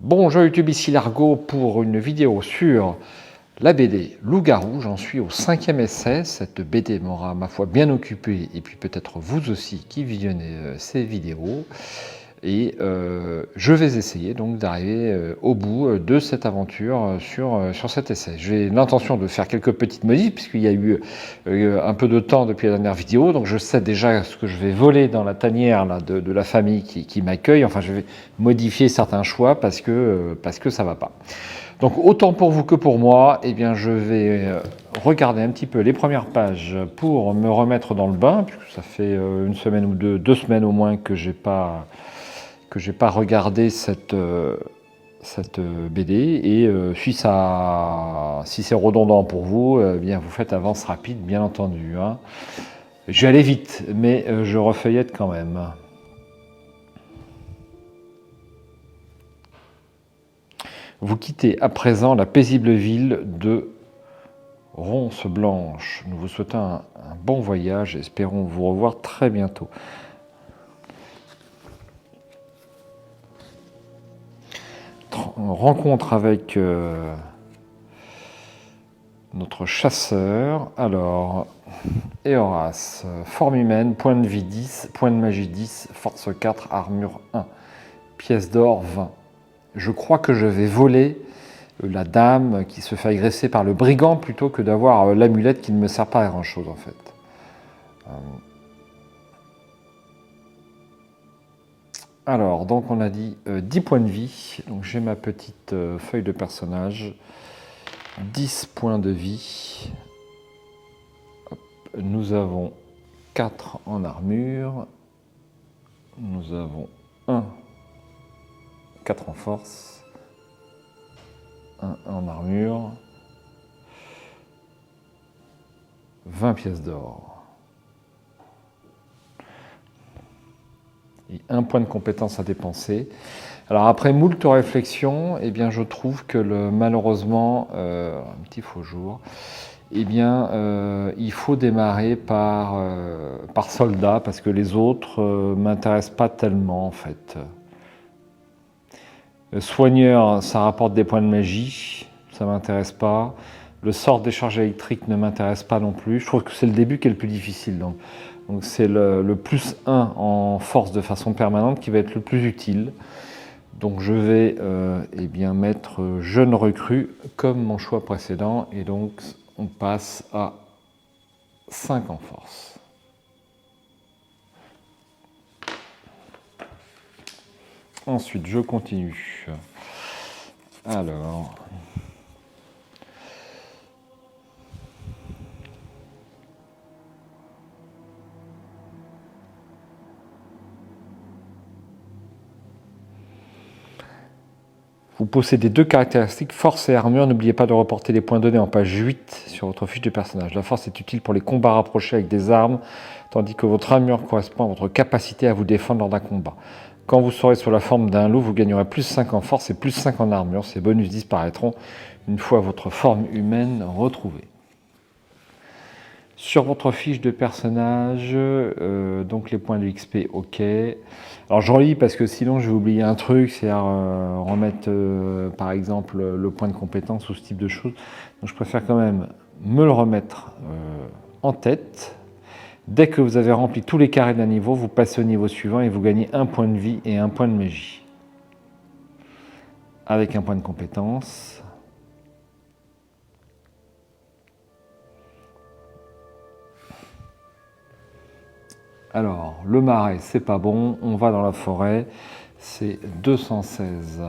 Bonjour YouTube, ici Largo pour une vidéo sur la BD Loup-garou. J'en suis au 5e essai. Cette BD m'aura, ma foi, bien occupé, et puis peut-être vous aussi qui visionnez ces vidéos. Et je vais essayer donc d'arriver au bout de cette aventure sur cet essai. J'ai l'intention de faire quelques petites modifs, puisqu'il y a eu un peu de temps depuis la dernière vidéo, donc je sais déjà ce que je vais voler dans la tanière là, de la famille qui m'accueille. Enfin, je vais modifier certains choix parce que ça va pas. Donc autant pour vous que pour moi, eh bien, je vais regarder un petit peu les premières pages pour me remettre dans le bain, puisque ça fait une semaine ou deux semaines au moins que j'ai pas regardé cette BD, et si c'est redondant pour vous, bien vous faites avance rapide, bien entendu. Hein. Je vais aller vite, mais je refeuillette quand même. Vous quittez à présent la paisible ville de Ronce-Blanche. Nous vous souhaitons un bon voyage et espérons vous revoir très bientôt. Rencontre avec notre chasseur. Alors, Eoras, forme humaine, point de vie 10, point de magie 10, force 4, armure 1, pièce d'or 20. Je crois que je vais voler la dame qui se fait agresser par le brigand plutôt que d'avoir l'amulette qui ne me sert pas à grand chose en fait. Alors, donc on a dit 10 points de vie, donc j'ai ma petite feuille de personnage, 10 points de vie, hop. Nous avons 4 en armure, nous avons 4 en force, 1 en armure, 20 pièces d'or. Et 1 point de compétence à dépenser. Alors après moult réflexions, eh bien je trouve que malheureusement, un petit faux jour, eh bien il faut démarrer par soldat, parce que les autres m'intéressent pas tellement en fait. Soigneur, ça rapporte des points de magie, ça m'intéresse pas. Le sort des charges électriques ne m'intéresse pas non plus. Je trouve que c'est le début qui est le plus difficile. Donc c'est le plus 1 en force de façon permanente qui va être le plus utile. Donc je vais eh bien mettre jeune recrue comme mon choix précédent. Et donc on passe à 5 en force. Ensuite je continue. Alors... Vous possédez 2 caractéristiques, force et armure. N'oubliez pas de reporter les points donnés en page 8 sur votre fiche de personnage. La force est utile pour les combats rapprochés avec des armes, tandis que votre armure correspond à votre capacité à vous défendre lors d'un combat. Quand vous serez sous la forme d'un loup, vous gagnerez plus 5 en force et plus 5 en armure. Ces bonus disparaîtront une fois votre forme humaine retrouvée. Sur votre fiche de personnage, donc les points de XP, ok. Alors je relis parce que sinon je vais oublier un truc, c'est à remettre par exemple le point de compétence ou ce type de choses. Donc je préfère quand même me le remettre en tête. Dès que vous avez rempli tous les carrés d'un niveau, vous passez au niveau suivant et vous gagnez 1 point de vie et 1 point de magie. Avec 1 point de compétence. Alors, le marais, c'est pas bon. On va dans la forêt. C'est 216.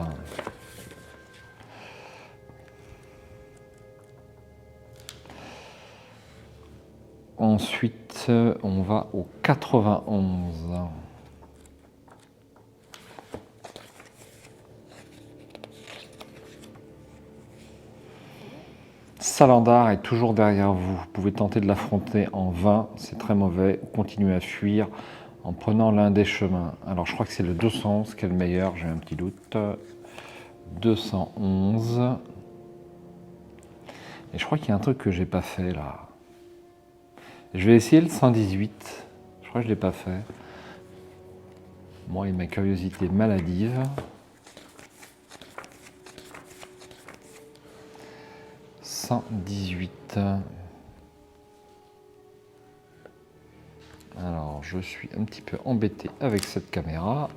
Ensuite, on va au 91. Salandar est toujours derrière vous. Vous pouvez tenter de l'affronter en vain. C'est très mauvais. Continuez à fuir en prenant l'un des chemins. Alors, je crois que c'est le 211 qui est le meilleur. J'ai un petit doute. 211. Et je crois qu'il y a un truc que j'ai pas fait là. Je vais essayer le 118. Je crois que je ne l'ai pas fait. Moi et ma curiosité maladive. 218. Alors, je suis un petit peu embêté avec cette caméra.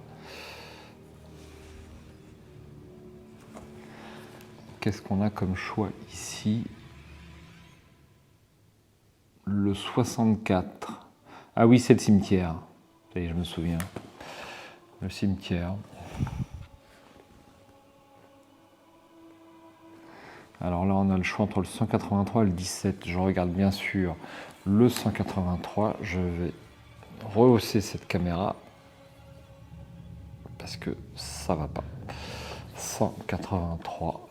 Qu'est-ce qu'on a comme choix ici? Le 64. Ah oui, c'est le cimetière. Ça y est, je me souviens. Le cimetière. Alors là, on a le choix entre le 183 et le 17. Je regarde bien sûr le 183. Je vais rehausser cette caméra parce que ça va pas. 183.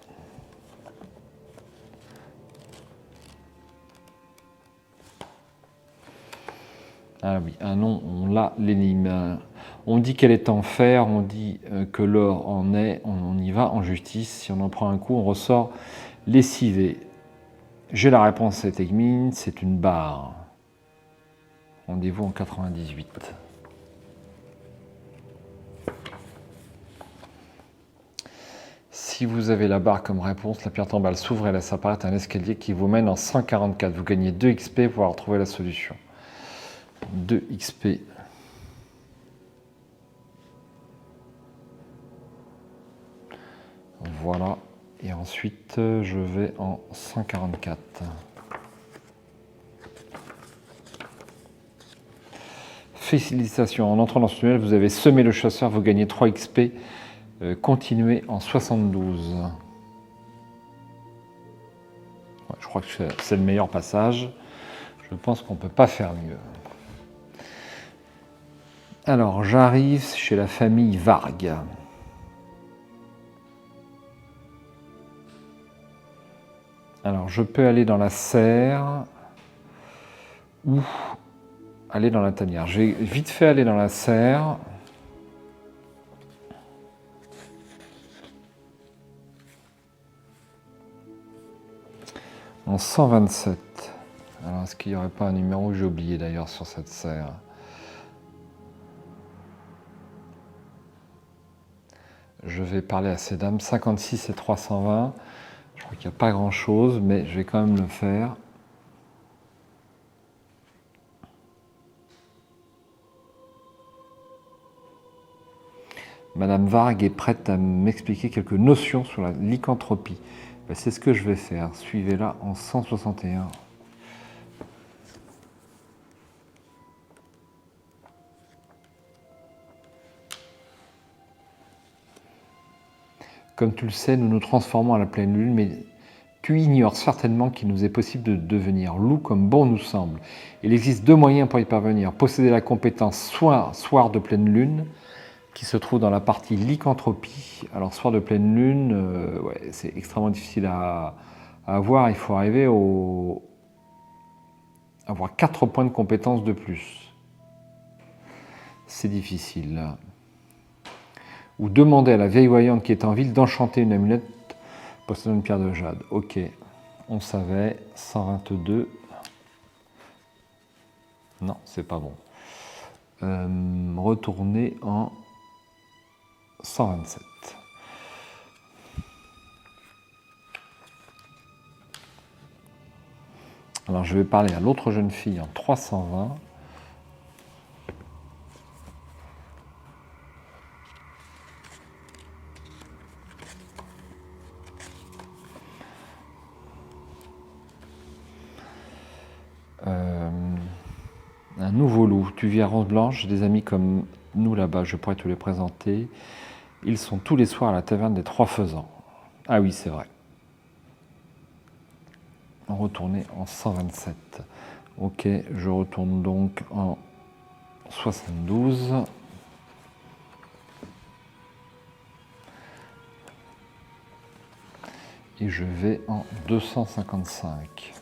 Ah oui, ah non, on l'a, l'énigme. On dit qu'elle est en fer, on dit que l'or en est, on y va en justice. Si on en prend un coup, on ressort lessivé. J'ai la réponse à cette énigme, c'est une barre. Rendez-vous en 98. Si vous avez la barre comme réponse, la pierre tombale s'ouvre et laisse apparaître un escalier qui vous mène en 144. Vous gagnez 2 XP pour avoir trouvé la solution. 2 XP. Voilà. Et ensuite, je vais en 144. Félicitations. En entrant dans ce tunnel, vous avez semé le chasseur. Vous gagnez 3 XP. Continuez en 72. Ouais, je crois que c'est le meilleur passage. Je pense qu'on ne peut pas faire mieux. Alors, j'arrive chez la famille Varg. Alors, je peux aller dans la serre ou aller dans la tanière. Je vais vite fait aller dans la serre. En 127. Alors, est-ce qu'il n'y aurait pas un numéro que j'ai oublié d'ailleurs sur cette serre? Je vais parler à ces dames. 56 et 320. Je crois qu'il n'y a pas grand-chose, mais je vais quand même le faire. Madame Varg est prête à m'expliquer quelques notions sur la lycanthropie. Ben, c'est ce que je vais faire. Suivez-la en 161. Comme tu le sais, nous nous transformons à la pleine lune, mais tu ignores certainement qu'il nous est possible de devenir loup comme bon nous semble. Il existe 2 moyens pour y parvenir. Posséder la compétence soir de pleine lune, qui se trouve dans la partie lycanthropie. Alors, soir de pleine lune, ouais, c'est extrêmement difficile à avoir. Il faut arriver à avoir 4 points de compétence de plus. C'est difficile. Ou demander à la vieille voyante qui est en ville d'enchanter une amulette possédant une pierre de jade. Ok, on savait. 122. Non, c'est pas bon. Retourner en 127. Alors je vais parler à l'autre jeune fille en 320. Un nouveau loup. Tu vis à Ronce Blanche, j'ai des amis comme nous là-bas, je pourrais te les présenter. Ils sont tous les soirs à la taverne des Trois Faisans. Ah oui, c'est vrai. On retournait en 127. Ok, je retourne donc en 72. Et je vais en 255.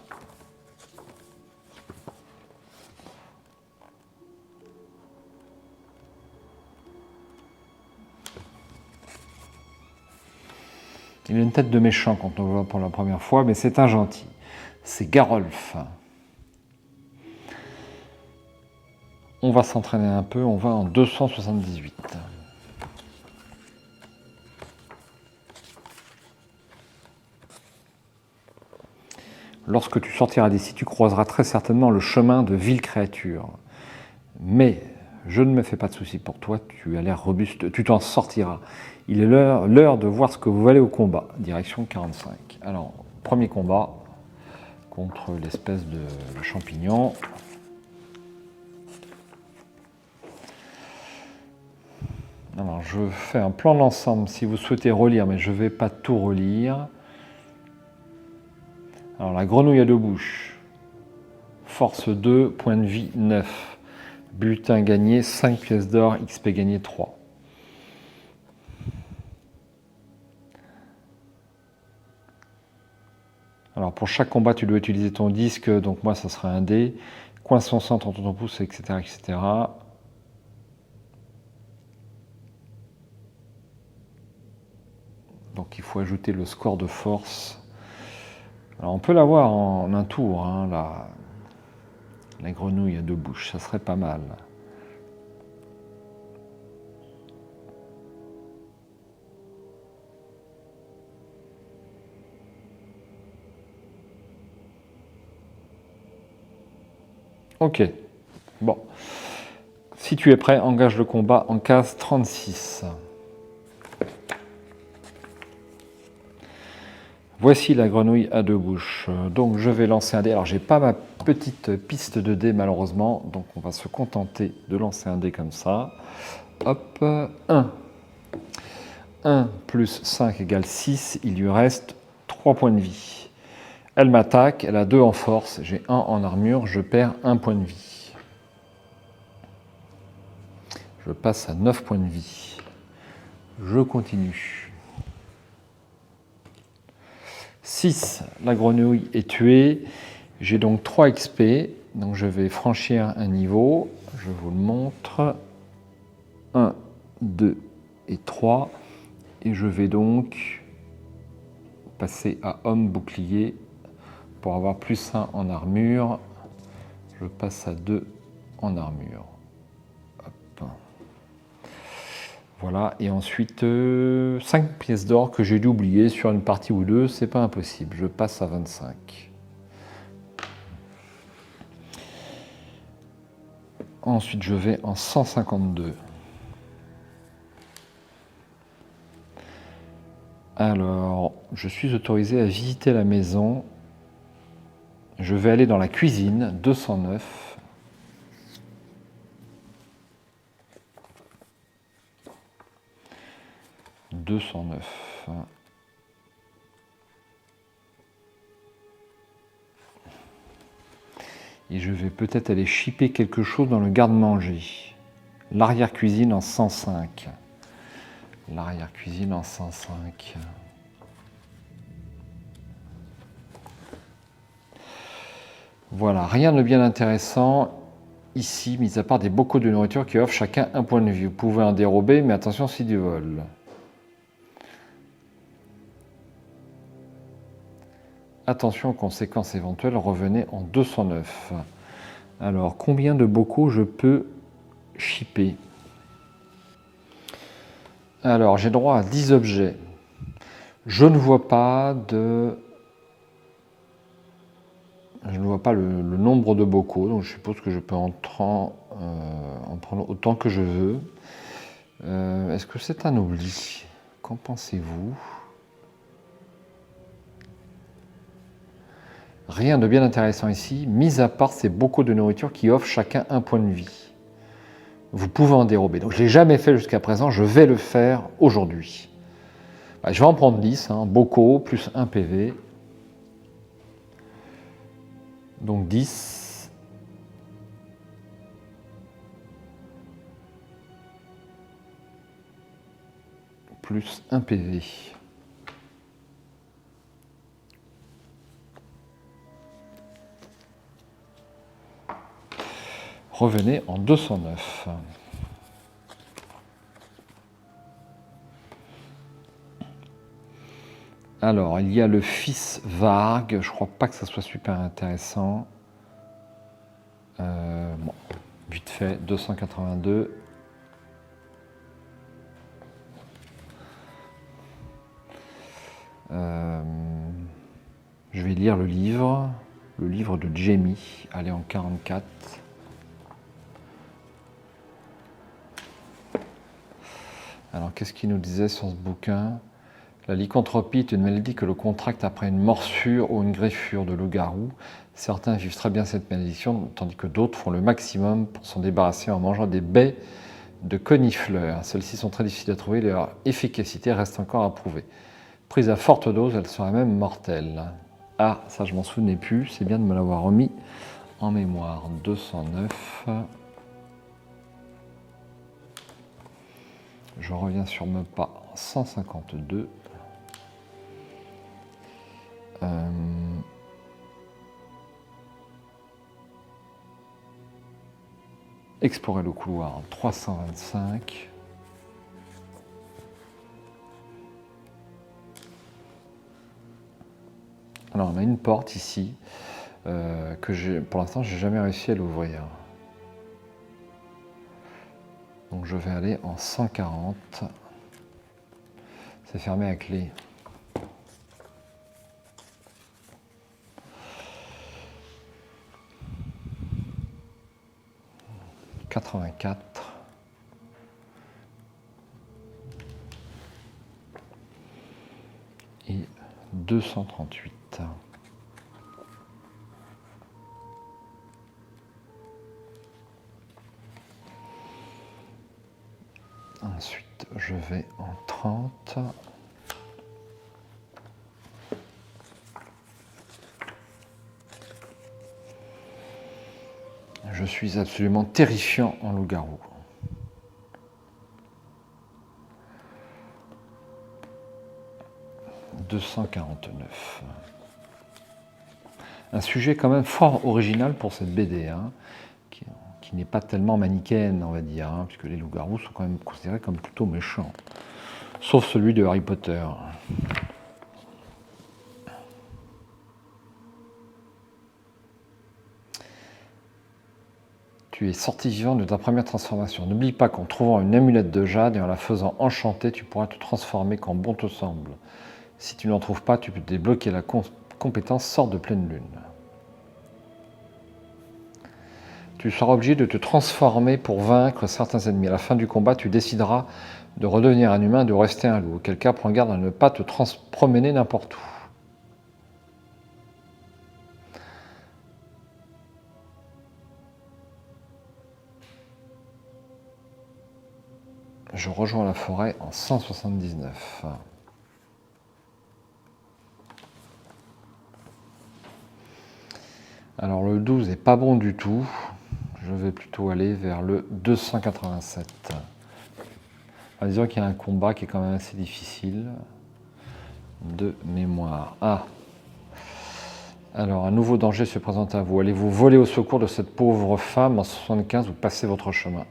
Il a une tête de méchant quand on le voit pour la première fois, mais c'est un gentil. C'est Garolf. On va s'entraîner un peu, on va en 278. lorsque tu sortiras d'ici, tu croiseras très certainement le chemin de villes créatures. Mais je ne me fais pas de soucis pour toi, tu as l'air robuste, tu t'en sortiras. Il est l'heure de voir ce que vous valez au combat. Direction 45. Alors, premier combat contre l'espèce de champignon. Alors, je fais un plan d'ensemble si vous souhaitez relire, mais je ne vais pas tout relire. Alors, la grenouille à deux bouches. Force 2, point de vie 9. Bulletin gagné 5 pièces d'or, XP gagné 3. Alors, pour chaque combat, tu dois utiliser ton disque, donc moi, ça sera un dé. Coince son centre entre ton pouce, etc., etc. Donc il faut ajouter le score de force. Alors on peut l'avoir en un tour, hein, la grenouille à deux bouches, ça serait pas mal. Ok, bon. Si tu es prêt, engage le combat en case 36. Voici la grenouille à deux bouches. Donc je vais lancer un dé. Alors j'ai pas ma petite piste de dés malheureusement, donc on va se contenter de lancer un dé comme ça. Hop, 1. 1 plus 5 égale 6, il lui reste 3 points de vie. Elle m'attaque, elle a 2 en force, j'ai 1 en armure, je perds 1 point de vie. Je passe à 9 points de vie. Je continue. 6, la grenouille est tuée. J'ai donc 3 XP, donc je vais franchir un niveau. Je vous le montre. 1, 2 et 3. Et je vais donc passer à homme bouclier pour avoir plus 1 en armure. Je passe à 2 en armure. Hop. Voilà, et ensuite 5 pièces d'or que j'ai dû oublier sur une partie ou deux, c'est pas impossible. Je passe à 25. Ensuite, je vais en 152. Alors, je suis autorisé à visiter la maison. Je vais aller dans la cuisine, 209. Et je vais peut-être aller shipper quelque chose dans le garde-manger. L'arrière-cuisine en 105. L'arrière-cuisine en 105. Voilà, rien de bien intéressant ici, mis à part des bocaux de nourriture qui offrent chacun un point de vue. Vous pouvez en dérober, mais attention, c'est du vol. Attention aux conséquences éventuelles, revenez en 209. Alors, combien de bocaux je peux shipper? Alors, j'ai droit à 10 objets. Je ne vois pas le nombre de bocaux, donc je suppose que je peux en prendre autant que je veux. Est-ce que c'est un oubli? Qu'en pensez-vous? Rien de bien intéressant ici, mis à part ces bocaux de nourriture qui offrent chacun un point de vie. Vous pouvez en dérober. Donc je ne l'ai jamais fait jusqu'à présent, je vais le faire aujourd'hui. Je vais en prendre 10, bocaux plus 1 PV. Donc 10. Plus 1 PV. Revenez en 209. Alors, il y a le fils Varg. Je crois pas que ça soit super intéressant. Bon, vite fait, 282. Je vais vais lire le livre de Jamie, allez en 44. Alors, qu'est-ce qu'il nous disait sur ce bouquin? La lycanthropie est une maladie que l'on contracte après une morsure ou une greffure de loup-garou. Certains vivent très bien cette malédiction, tandis que d'autres font le maximum pour s'en débarrasser en mangeant des baies de conifleurs. Celles-ci sont très difficiles à trouver, leur efficacité reste encore à prouver. Prise à forte dose, elle serait même mortelle. Ah, ça je m'en souvenais plus, c'est bien de me l'avoir remis en mémoire. 209. Je reviens sur mes pas. 152. Explorer le couloir. 325. Alors on a une porte ici que pour l'instant j'ai jamais réussi à l'ouvrir. Donc je vais aller en 140. C'est fermé à clé. « 84. Et 238. Ensuite, je vais en 30. Je suis absolument terrifiant en loup-garou. « 249. Un sujet quand même fort original pour cette BD, hein, qui n'est pas tellement manichéenne, on va dire, hein, puisque les loups-garous sont quand même considérés comme plutôt méchants. Sauf celui de Harry Potter. Tu es sorti vivant de ta première transformation. N'oublie pas qu'en trouvant une amulette de jade et en la faisant enchanter, tu pourras te transformer quand bon te semble. Si tu n'en trouves pas, tu peux débloquer la compétence sort de pleine lune. Tu seras obligé de te transformer pour vaincre certains ennemis. À la fin du combat, tu décideras de redevenir un humain, de rester un loup. Auquel cas, prends garde à ne pas te promener n'importe où. Je rejoins la forêt en 179. Alors le 12 n'est pas bon du tout. Je vais plutôt aller vers le 287. Alors, disons qu'il y a un combat qui est quand même assez difficile de mémoire. Ah. Alors un nouveau danger se présente à vous. Allez-vous voler au secours de cette pauvre femme en 75 ou passez votre chemin?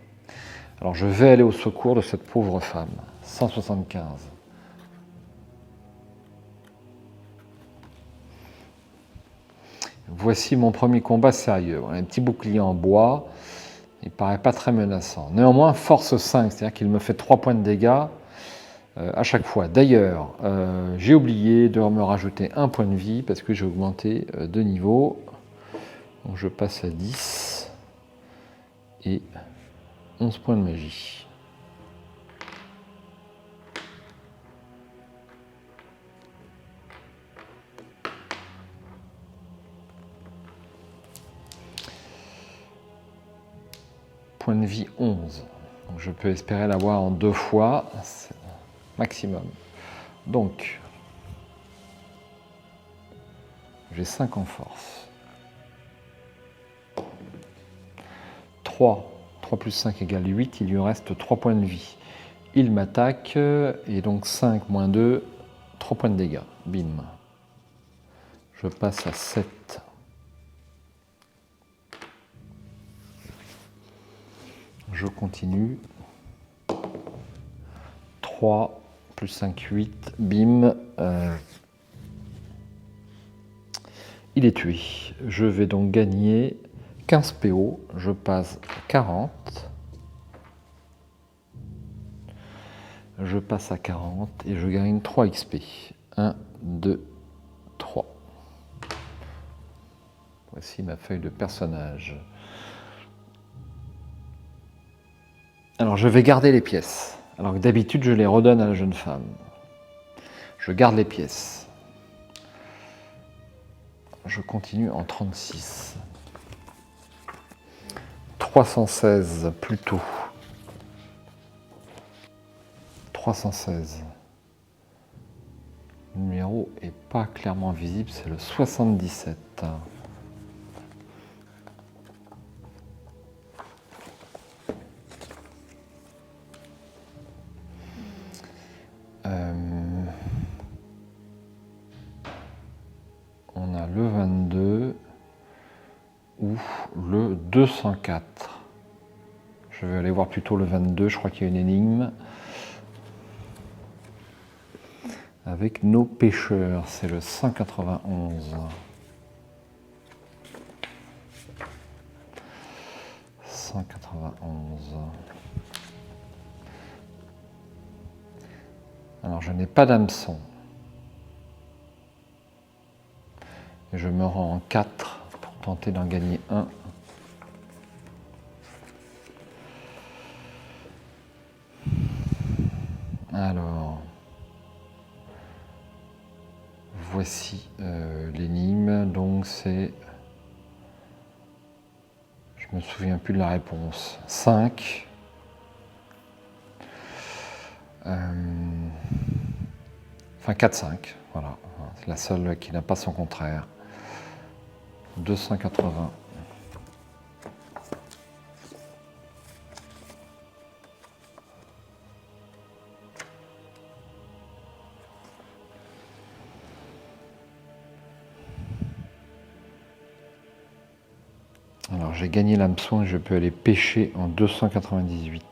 Alors je vais aller au secours de cette pauvre femme. 175. Voici mon premier combat sérieux. Un petit bouclier en bois. Il paraît pas très menaçant. Néanmoins, force 5, c'est-à-dire qu'il me fait 3 points de dégâts à chaque fois. D'ailleurs, j'ai oublié de me rajouter 1 point de vie parce que j'ai augmenté de niveau. Donc je passe à 10 et 11 points de magie. Point de vie 11. Donc je peux espérer l'avoir en 2 fois, maximum. Donc, j'ai 5 en force. 3 plus 5 égale 8, il lui reste 3 points de vie. Il m'attaque, et donc 5 moins 2, 3 points de dégâts. Bim. Je passe à 7. Je continue. 3 plus 5, 8. Bim. Il est tué. Je vais donc gagner 15 PO. Je passe à 40. Je passe à 40 et je gagne 3 XP. 1, 2, 3. Voici ma feuille de personnage. Alors je vais garder les pièces, alors que d'habitude je les redonne à la jeune femme. Je garde les pièces. Je continue en 36. 316 plutôt. 316. Le numéro n'est pas clairement visible, c'est le 77. On a le 22 ou le 204. Je vais aller voir plutôt le 22, je crois qu'il y a une énigme. Avec nos pêcheurs, c'est le 191. 191. Alors je n'ai pas d'hameçon. Et je me rends en 4 pour tenter d'en gagner un. Alors, voici l'énigme. Donc c'est... Je me souviens plus de la réponse. 5. Enfin 4-5, voilà. C'est la seule qui n'a pas son contraire. 280. Alors j'ai gagné l'hameçon et je peux aller pêcher en 298.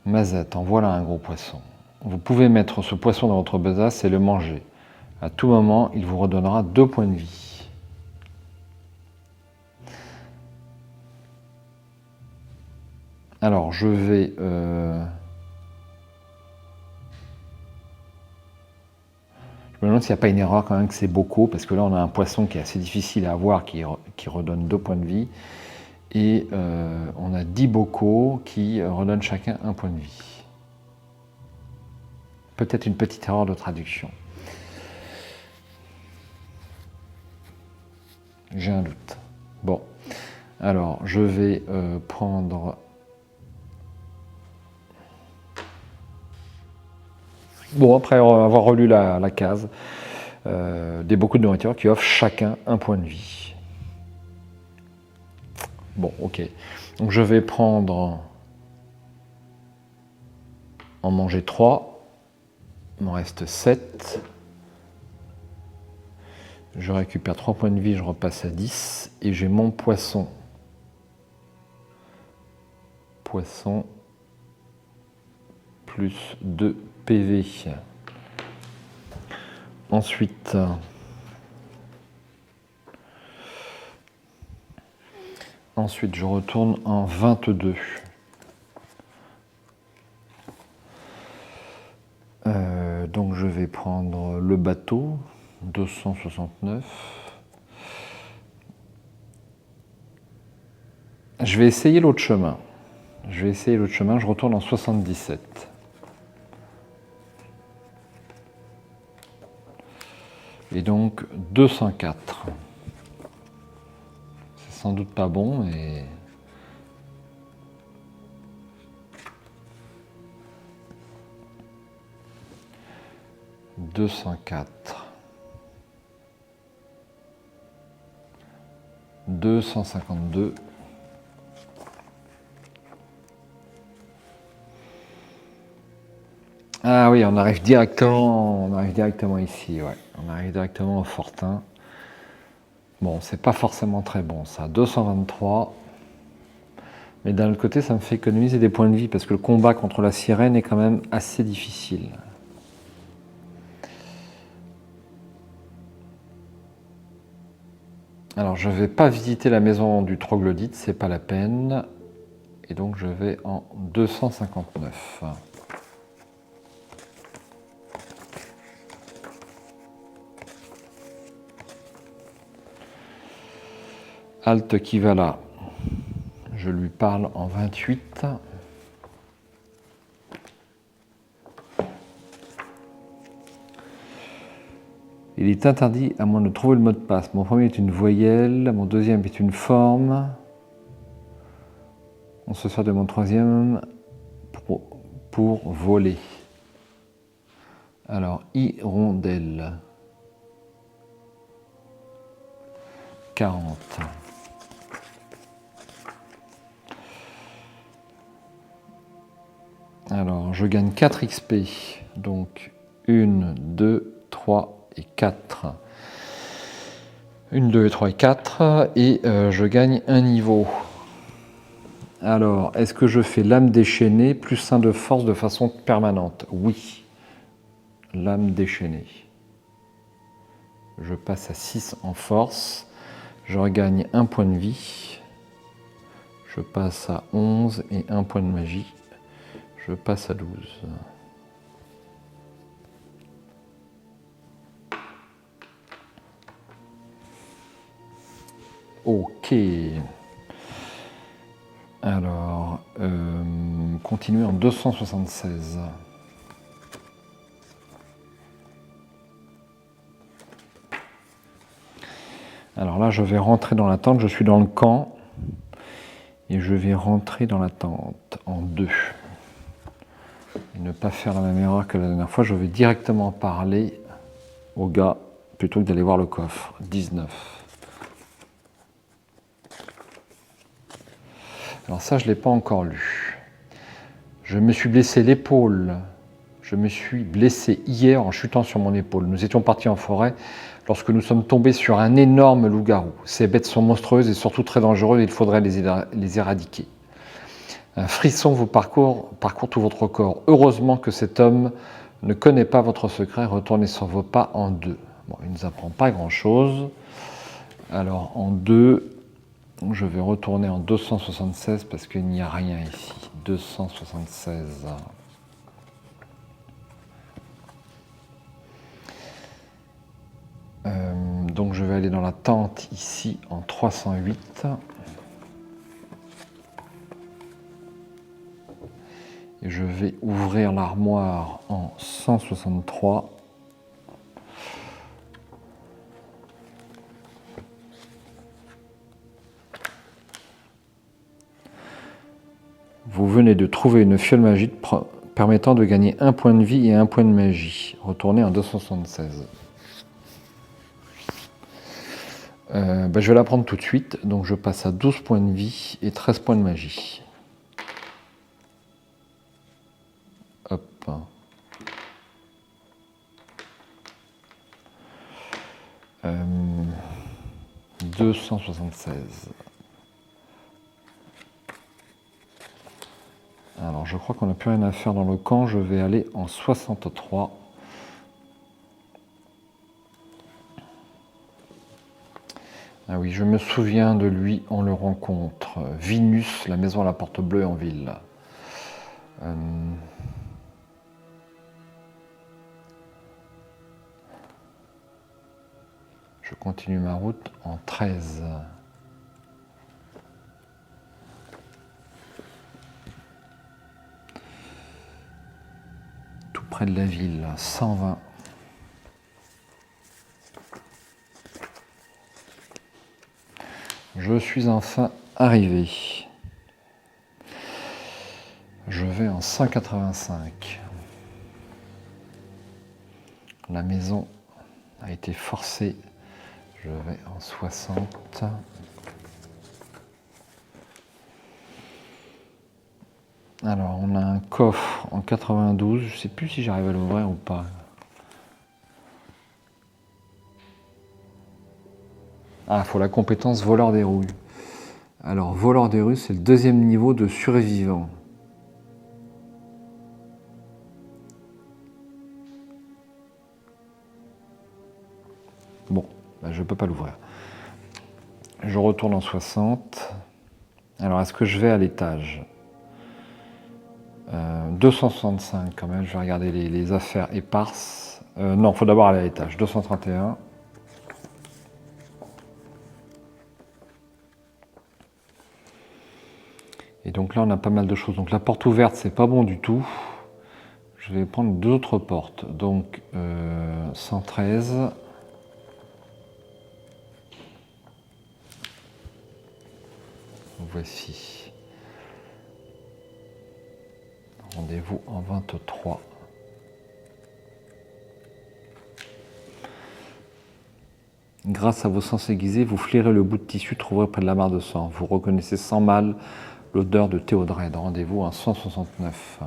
Mazette, en voilà un gros poisson. Vous pouvez mettre ce poisson dans votre besace et le manger. À tout moment, il vous redonnera 2 points de vie. Alors, je vais... Je me demande s'il n'y a pas une erreur quand même que c'est Bocaux, parce que là, on a un poisson qui est assez difficile à avoir, qui redonne 2 points de vie. Et on a 10 bocaux qui redonnent chacun 1 point de vie. Peut-être une petite erreur de traduction. J'ai un doute. Bon, alors je vais prendre... Bon, après avoir relu la case, des bocaux de nourriture qui offrent chacun 1 point de vie. Bon, ok. Donc je vais prendre... En manger 3. Il m'en reste 7. Je récupère 3 points de vie, je repasse à 10. Et j'ai mon poisson. Poisson plus 2 PV. Ensuite, je retourne en 22. Donc je vais prendre le bateau, 269. Je vais essayer l'autre chemin. Je retourne en 77. Et donc 204. C'est sans doute pas bon, mais... « 204. 252. Ah oui, on arrive directement ici, ouais. On arrive directement au fortin. Bon, c'est pas forcément très bon, ça. 223. Mais d'un autre côté, ça me fait économiser des points de vie, parce que le combat contre la sirène est quand même assez difficile. Alors, je ne vais pas visiter la maison du troglodyte, c'est pas la peine. et donc je vais en 259. Halte qui va là, je lui parle en 28. Il est interdit à moi de trouver le mot de passe. Mon premier est une voyelle, mon deuxième est une forme. On se sert de mon troisième pour voler. Alors, hirondelle. 40. Alors, je gagne 4 XP. Donc, 1, 2, 3 et 4. 1, 2, 3 et 4. Et je gagne un niveau. Alors, est-ce que je fais lame déchaînée plus 1 de force de façon permanente? Oui. Lame déchaînée. Je passe à 6 en force. Je regagne 1 point de vie. Je passe à 11 et 1 point de magie. Je passe à 12. Ok. Alors, continuer en 276. Alors là, je vais rentrer dans la tente. Je suis dans le camp. Et je vais rentrer dans la tente en 2. Et ne pas faire la même erreur que la dernière fois. Je vais directement parler au gars plutôt que d'aller voir le coffre. 19. Alors ça, je ne l'ai pas encore lu. Je me suis blessé l'épaule. Je me suis blessé hier en chutant sur mon épaule. Nous étions partis en forêt lorsque nous sommes tombés sur un énorme loup-garou. Ces bêtes sont monstrueuses et surtout très dangereuses, il faudrait les éradiquer. Un frisson vous parcourt tout votre corps. Heureusement que cet homme ne connaît pas votre secret. Retournez sur vos pas en 2. Bon, il ne nous apprend pas grand-chose. Alors en 2, je vais retourner en 276 parce qu'il n'y a rien ici. 276. Donc je vais aller dans la tente ici en 308. Et je vais ouvrir l'armoire en 163. Vous venez de trouver une fiole magique permettant de gagner 1 point de vie et 1 point de magie. Retournez en 276. Je vais la prendre tout de suite, donc je passe à 12 points de vie et 13 points de magie. Hop. 276. Alors je crois qu'on n'a plus rien à faire dans le camp, je vais aller en 63. Ah oui, je me souviens de lui, on le rencontre. Vinus, la maison à la porte bleue en ville. Je continue ma route en 13. Tout près de la ville, 120. Je suis enfin arrivé. Je vais en 185. La maison a été forcée. Je vais en 60. Alors, on a un coffre en 92. Je ne sais plus si j'arrive à l'ouvrir ou pas. Ah, il faut la compétence voleur des roues. Alors, voleur des rues, c'est le 2e niveau de survivant. Bon, je ne peux pas l'ouvrir. Je retourne en 60. Alors, est-ce que je vais à l'étage? 265 quand même, je vais regarder les affaires éparses. Non, il faut d'abord aller à l'étage. 231. Et donc là, on a pas mal de choses. Donc la porte ouverte, c'est pas bon du tout. Je vais prendre deux autres portes. Donc 113. Voici. Rendez-vous en 23. Grâce à vos sens aiguisés, vous flairez le bout de tissu trouvé près de la mare de sang. Vous reconnaissez sans mal l'odeur de Théodred. Rendez-vous en 169.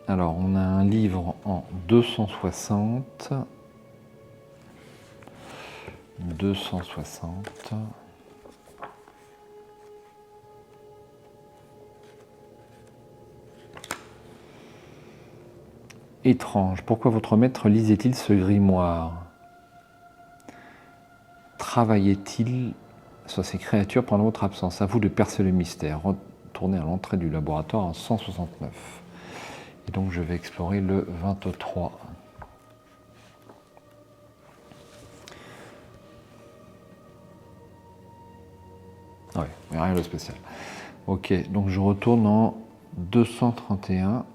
Alors, on a un livre en 260. 260. Étrange, pourquoi votre maître lisait-il ce grimoire? Travaillait-il sur ces créatures pendant votre absence? À vous de percer le mystère. Retournez à l'entrée du laboratoire en 169. Et donc je vais explorer le 23. Ah oui, mais rien de spécial. Ok, donc je retourne en 231.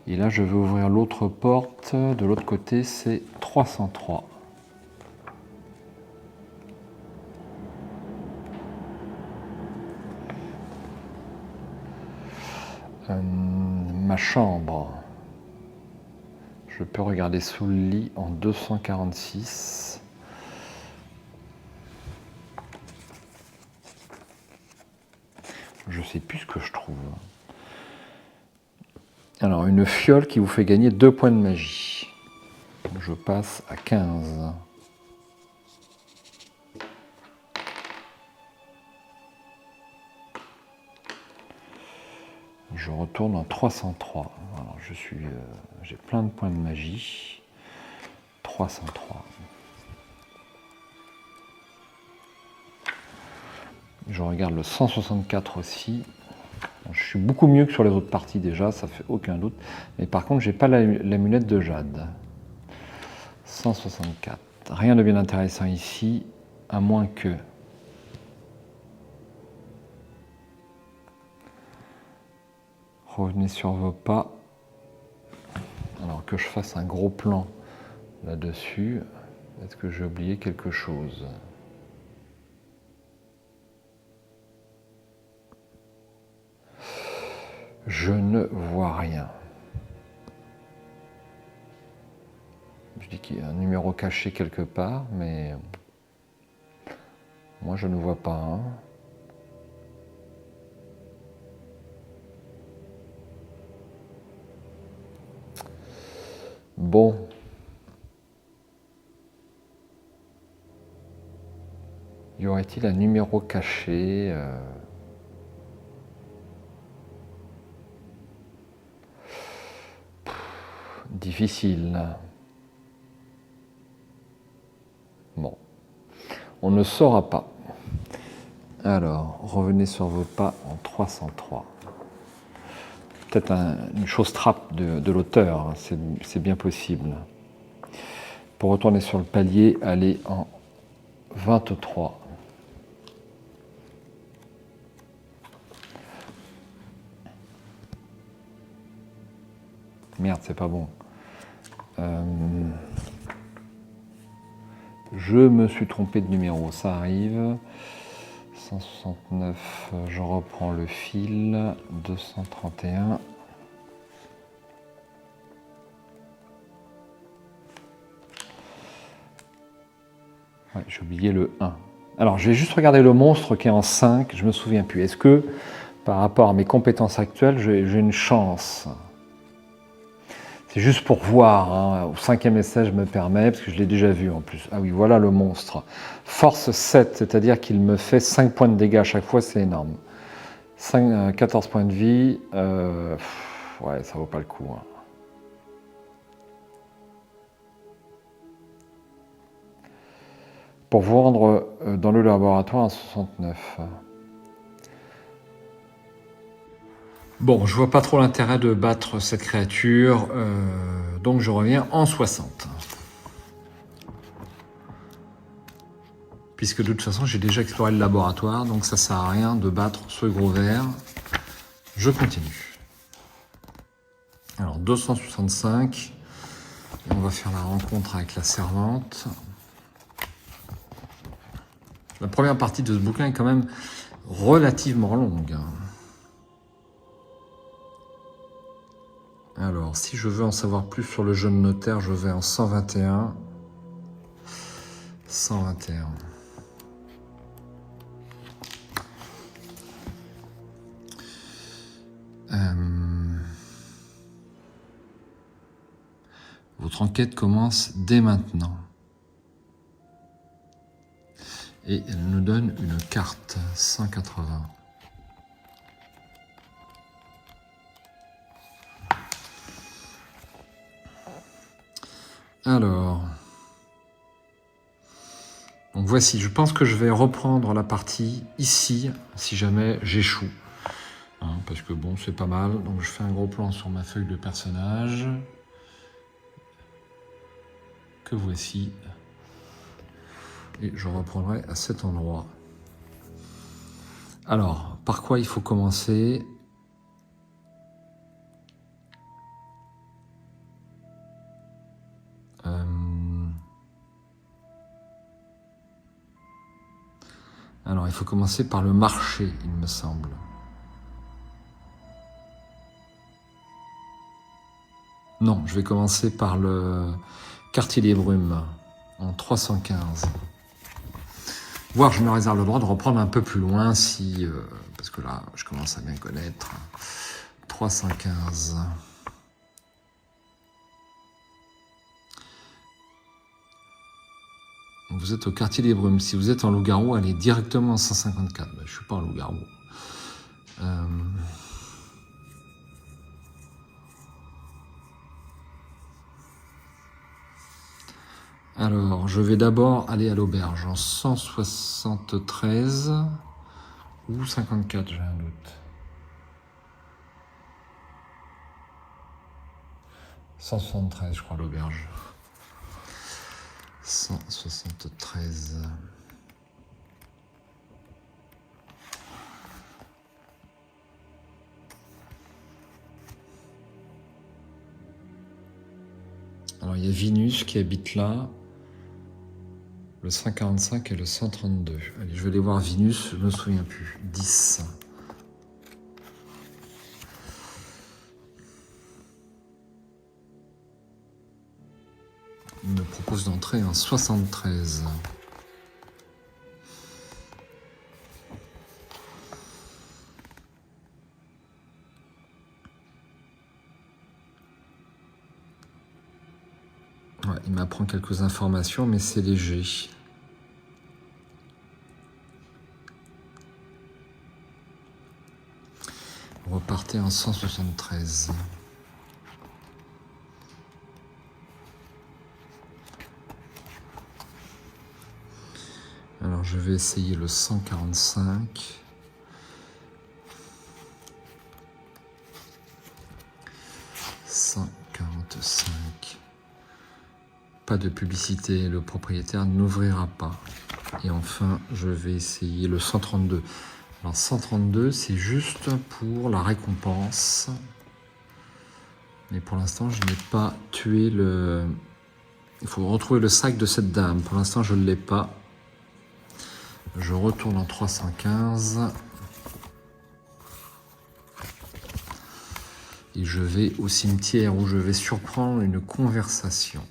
Et là, je vais ouvrir l'autre porte. De l'autre côté, c'est 303. Ma chambre. Je peux regarder sous le lit en 246. Je sais plus ce que je trouve. Alors, une fiole qui vous fait gagner 2 points de magie. Je passe à 15. Je retourne en 303. Alors, j'ai plein de points de magie. 303. Je regarde le 164 aussi. Je suis beaucoup mieux que sur les autres parties déjà, ça fait aucun doute. Mais par contre, j'ai pas l'amulette de jade. 164. Rien de bien intéressant ici, à moins que... Revenez sur vos pas. Alors que je fasse un gros plan là-dessus. Est-ce que j'ai oublié quelque chose? Je ne vois rien. Je dis qu'il y a un numéro caché quelque part, mais moi je ne vois pas un. Bon. Y aurait-il un numéro caché? Difficile. Bon. On ne saura pas. Alors, revenez sur vos pas en 303. Peut-être une chose trappe de l'auteur, c'est bien possible. Pour retourner sur le palier, allez en 23. Merde, c'est pas bon. Je me suis trompé de numéro, ça arrive. 169, je reprends le fil. 231. Ouais, j'ai oublié le 1. Alors, j'ai juste regardé le monstre qui est en 5, je me souviens plus. Est-ce que, par rapport à mes compétences actuelles, j'ai une chance? C'est juste pour voir, hein. Au 5e essai, je me permets, parce que je l'ai déjà vu en plus. Ah oui, voilà le monstre. Force 7, c'est-à-dire qu'il me fait 5 points de dégâts à chaque fois, c'est énorme. 14 points de vie, ouais, ça vaut pas le coup. Hein. pour vous rendre dans le laboratoire à 69. Bon, je vois pas trop l'intérêt de battre cette créature, donc je reviens en 60. Puisque de toute façon, j'ai déjà exploré le laboratoire, donc ça sert à rien de battre ce gros vert. Je continue. Alors, 265. Et on va faire la rencontre avec la servante. La première partie de ce bouquin est quand même relativement longue. Alors, si je veux en savoir plus sur le jeune notaire, je vais en 121. 121. Votre enquête commence dès maintenant. Et elle nous donne une carte 180. Alors, donc voici, je pense que je vais reprendre la partie ici, si jamais j'échoue. Hein, parce que bon, c'est pas mal. Donc je fais un gros plan sur ma feuille de personnage. Que voici. Et je reprendrai à cet endroit. Alors, par quoi il faut commencer ? Alors, il faut commencer par le marché, il me semble. Non, je vais commencer par le quartier des Brumes, en 315. Voire, je me réserve le droit de reprendre un peu plus loin, si, parce que là, je commence à bien connaître. 315. Vous êtes au quartier des Brumes. Si vous êtes en loup-garou, allez directement en 154. Ben, je ne suis pas en loup-garou. Alors, je vais d'abord aller à l'auberge en 173 ou 54, j'ai un doute. 173, je crois, l'auberge. 173. Alors, il y a Vinus qui habite là, le 145 et le 132. Allez, je vais aller voir Vinus, je ne me souviens plus. 10. Il me propose d'entrer en 73. Ouais, il m'apprend quelques informations, mais c'est léger. Repartez en 173. Alors je vais essayer le 145. Pas de publicité, le propriétaire n'ouvrira pas. Et enfin, je vais essayer le 132. Alors 132, c'est juste pour la récompense. Mais pour l'instant, je n'ai pas tué le... Il faut retrouver le sac de cette dame. Pour l'instant, je ne l'ai pas. Je retourne en 315. Et je vais au cimetière où je vais surprendre une conversation.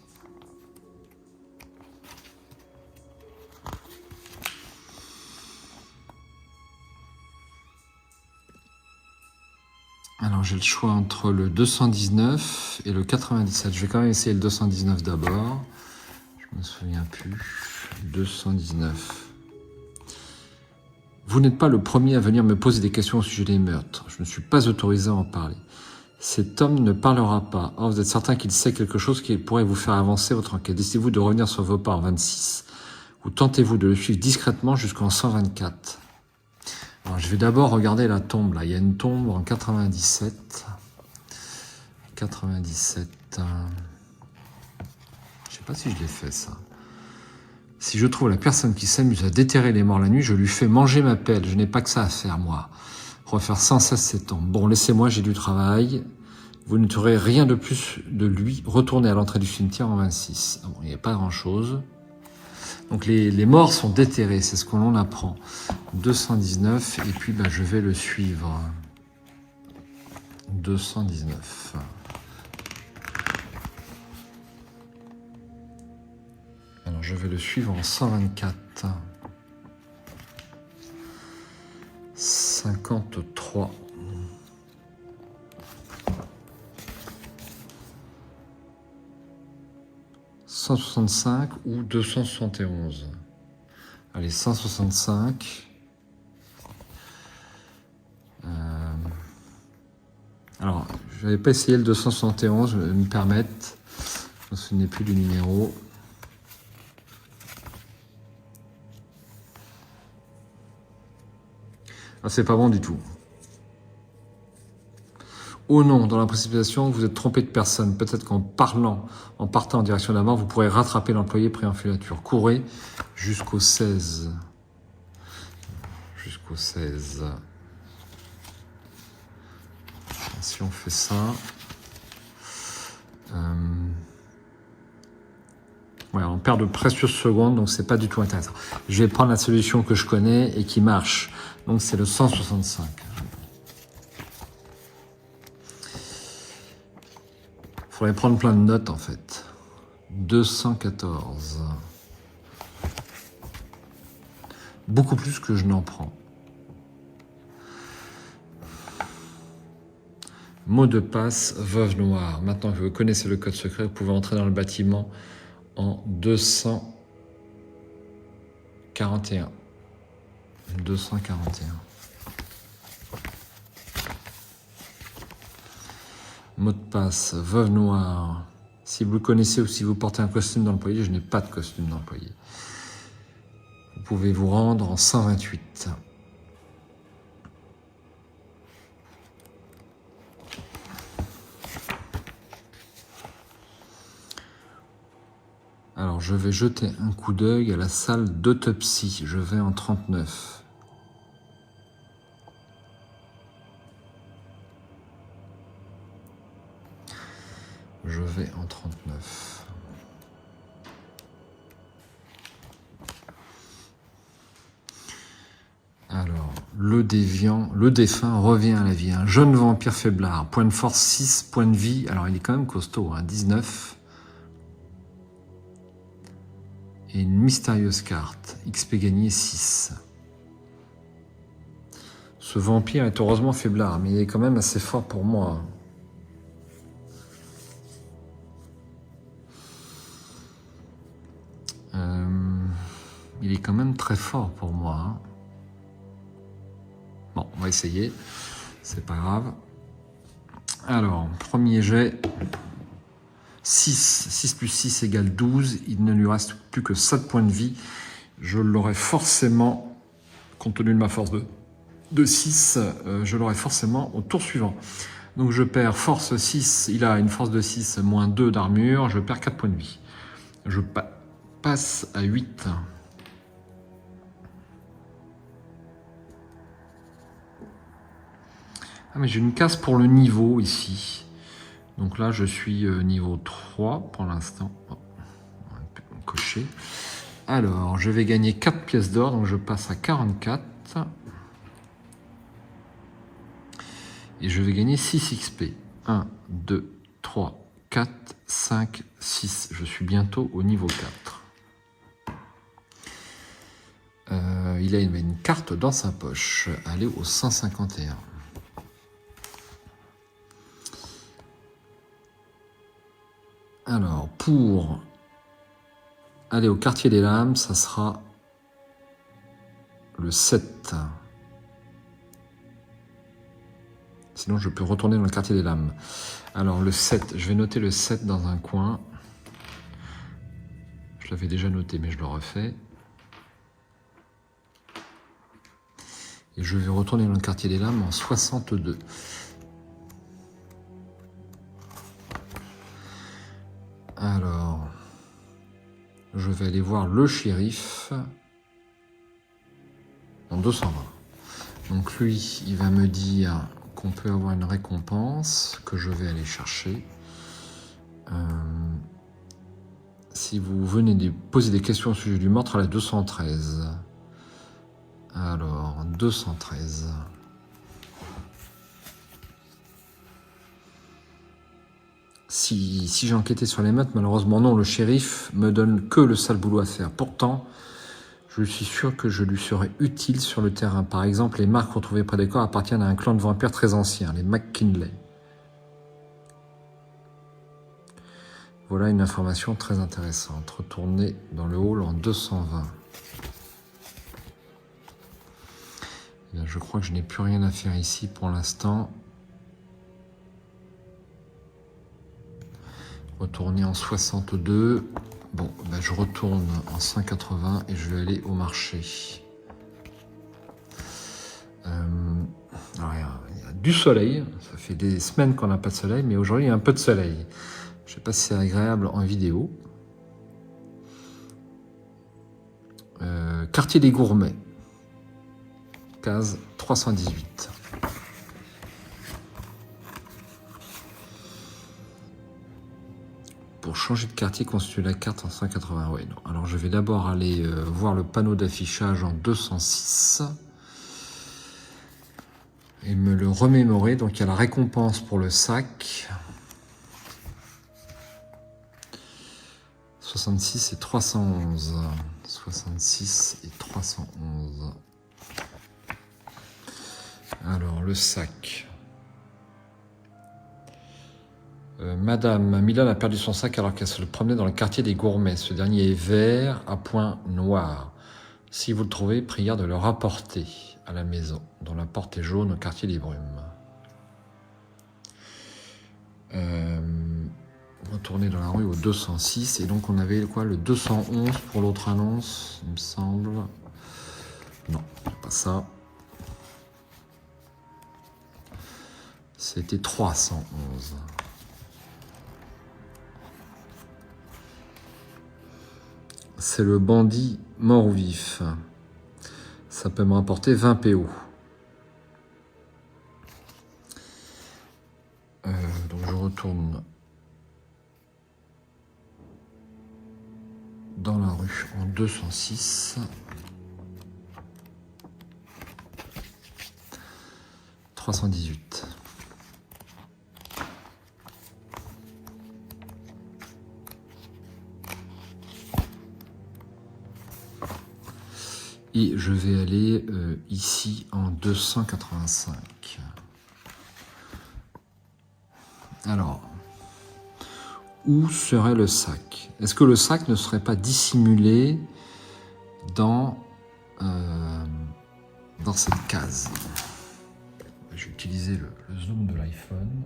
Alors j'ai le choix entre le 219 et le 97. Je vais quand même essayer le 219 d'abord. Je me souviens plus. 219. Vous n'êtes pas le premier à venir me poser des questions au sujet des meurtres. Je ne suis pas autorisé à en parler. Cet homme ne parlera pas. Or, vous êtes certain qu'il sait quelque chose qui pourrait vous faire avancer votre enquête. Décidez-vous de revenir sur vos pas en 26 ou tentez-vous de le suivre discrètement jusqu'en 124. Alors, je vais d'abord regarder la tombe. Là, il y a une tombe en 97. 97. Je sais pas si je l'ai fait, ça. Si je trouve la personne qui s'amuse à déterrer les morts la nuit, je lui fais manger ma pelle. Je n'ai pas que ça à faire, moi. Refaire sans cesse ces tombes. Bon, laissez-moi, j'ai du travail. Vous ne trouverez rien de plus de lui. Retournez à l'entrée du cimetière en 26. Bon, il n'y a pas grand-chose. Donc les morts sont déterrés, c'est ce qu'on en apprend. 219, et puis je vais le suivre. 219. Alors je vais le suivre en 124. 53. 165 ou 271. Allez, 165. Alors, je n'avais pas essayé le 271, je vais me permettre. Je ne me souvenais plus du numéro. Ah, c'est pas bon du tout. Oh non, dans la précipitation, vous êtes trompé de personne. Peut-être qu'en partant en direction de la mort, vous pourrez rattraper l'employé pris en filature. Courez jusqu'au 16. Jusqu'au 16. Si on fait ça... ouais, on perd de précieuses secondes, donc c'est pas du tout intéressant. Je vais prendre la solution que je connais et qui marche. Donc c'est le 165. Il faudrait prendre plein de notes en fait. 214. Beaucoup plus que je n'en prends. Mot de passe, Veuve Noire. Maintenant que vous connaissez le code secret, vous pouvez entrer dans le bâtiment en 241. 241. Mot de passe, Veuve Noire. Si vous le connaissez ou si vous portez un costume d'employé, je n'ai pas de costume d'employé. Vous pouvez vous rendre en 128. Alors, je vais jeter un coup d'œil à la salle d'autopsie. Je vais en 39. Je vais en 39. Alors, le défunt revient à la vie. Un jeune vampire faiblard. Point de force 6, point de vie. Alors, il est quand même costaud, 19. Et une mystérieuse carte. XP gagné 6. Ce vampire est heureusement faiblard, mais il est quand même assez fort pour moi. Il est quand même très fort pour moi. Bon, on va essayer. C'est pas grave. Alors, premier jet. 6. 6 plus 6 égale 12. Il ne lui reste plus que 7 points de vie. Je l'aurai forcément, compte tenu de ma force de 6, je l'aurai forcément au tour suivant. Donc je perds force 6. Il a une force de 6 moins 2 d'armure. Je perds 4 points de vie. Je passe à 8. Ah, mais j'ai une case pour le niveau ici. Donc là, je suis niveau 3 pour l'instant. Oh, on va cocher. Alors, je vais gagner 4 pièces d'or, donc je passe à 44. Et je vais gagner 6 XP. 1, 2, 3, 4, 5, 6. Je suis bientôt au niveau 4. Il a une carte dans sa poche. Allez au 151. Alors, pour aller au quartier des lames, ça sera le 7. Sinon, je peux retourner dans le quartier des lames. Alors, le 7, je vais noter le 7 dans un coin. Je l'avais déjà noté, mais je le refais. Et je vais retourner dans le quartier des Lames en 62. Alors, je vais aller voir le shérif en 220. Donc lui, il va me dire qu'on peut avoir une récompense que je vais aller chercher. Si vous venez de poser des questions au sujet du meurtre à la 213. Alors, 213. Si j'ai enquêté sur les meurtres, malheureusement non, le shérif me donne que le sale boulot à faire. Pourtant, je suis sûr que je lui serais utile sur le terrain. Par exemple, les marques retrouvées près des corps appartiennent à un clan de vampires très ancien, les McKinley. Voilà une information très intéressante. Retournez dans le hall en 220. Bien, je crois que je n'ai plus rien à faire ici pour l'instant. Retourner en 62. Bon, ben je retourne en 180 et je vais aller au marché. Alors, il y a du soleil. Ça fait des semaines qu'on n'a pas de soleil, mais aujourd'hui, il y a un peu de soleil. Je ne sais pas si c'est agréable en vidéo. Quartier des Gourmets. Case 318. Pour changer de quartier, constituer la carte en 180. Ouais, non. Alors je vais d'abord aller voir le panneau d'affichage en 206 et me le remémorer. Donc il y a la récompense pour le sac. 66 et 311. 66 et 311. Alors le sac. Madame Milan a perdu son sac alors qu'elle se le promenait dans le quartier des Gourmets. Ce dernier est vert à points noirs. Si vous le trouvez, prière de le rapporter à la maison, dont la porte est jaune au quartier des Brumes. Retourner dans la rue au 206. Et donc on avait quoi, le 211 pour l'autre annonce, il me semble. Non, pas ça. C'était 311. C'est le bandit mort ou vif. Ça peut me rapporter 20 PO. Donc je retourne dans la rue en 206. 318. Et je vais aller ici en 285. Alors, où serait le sac? Est-ce que le sac ne serait pas dissimulé dans cette case? Je vais utiliser le zoom de l'iPhone.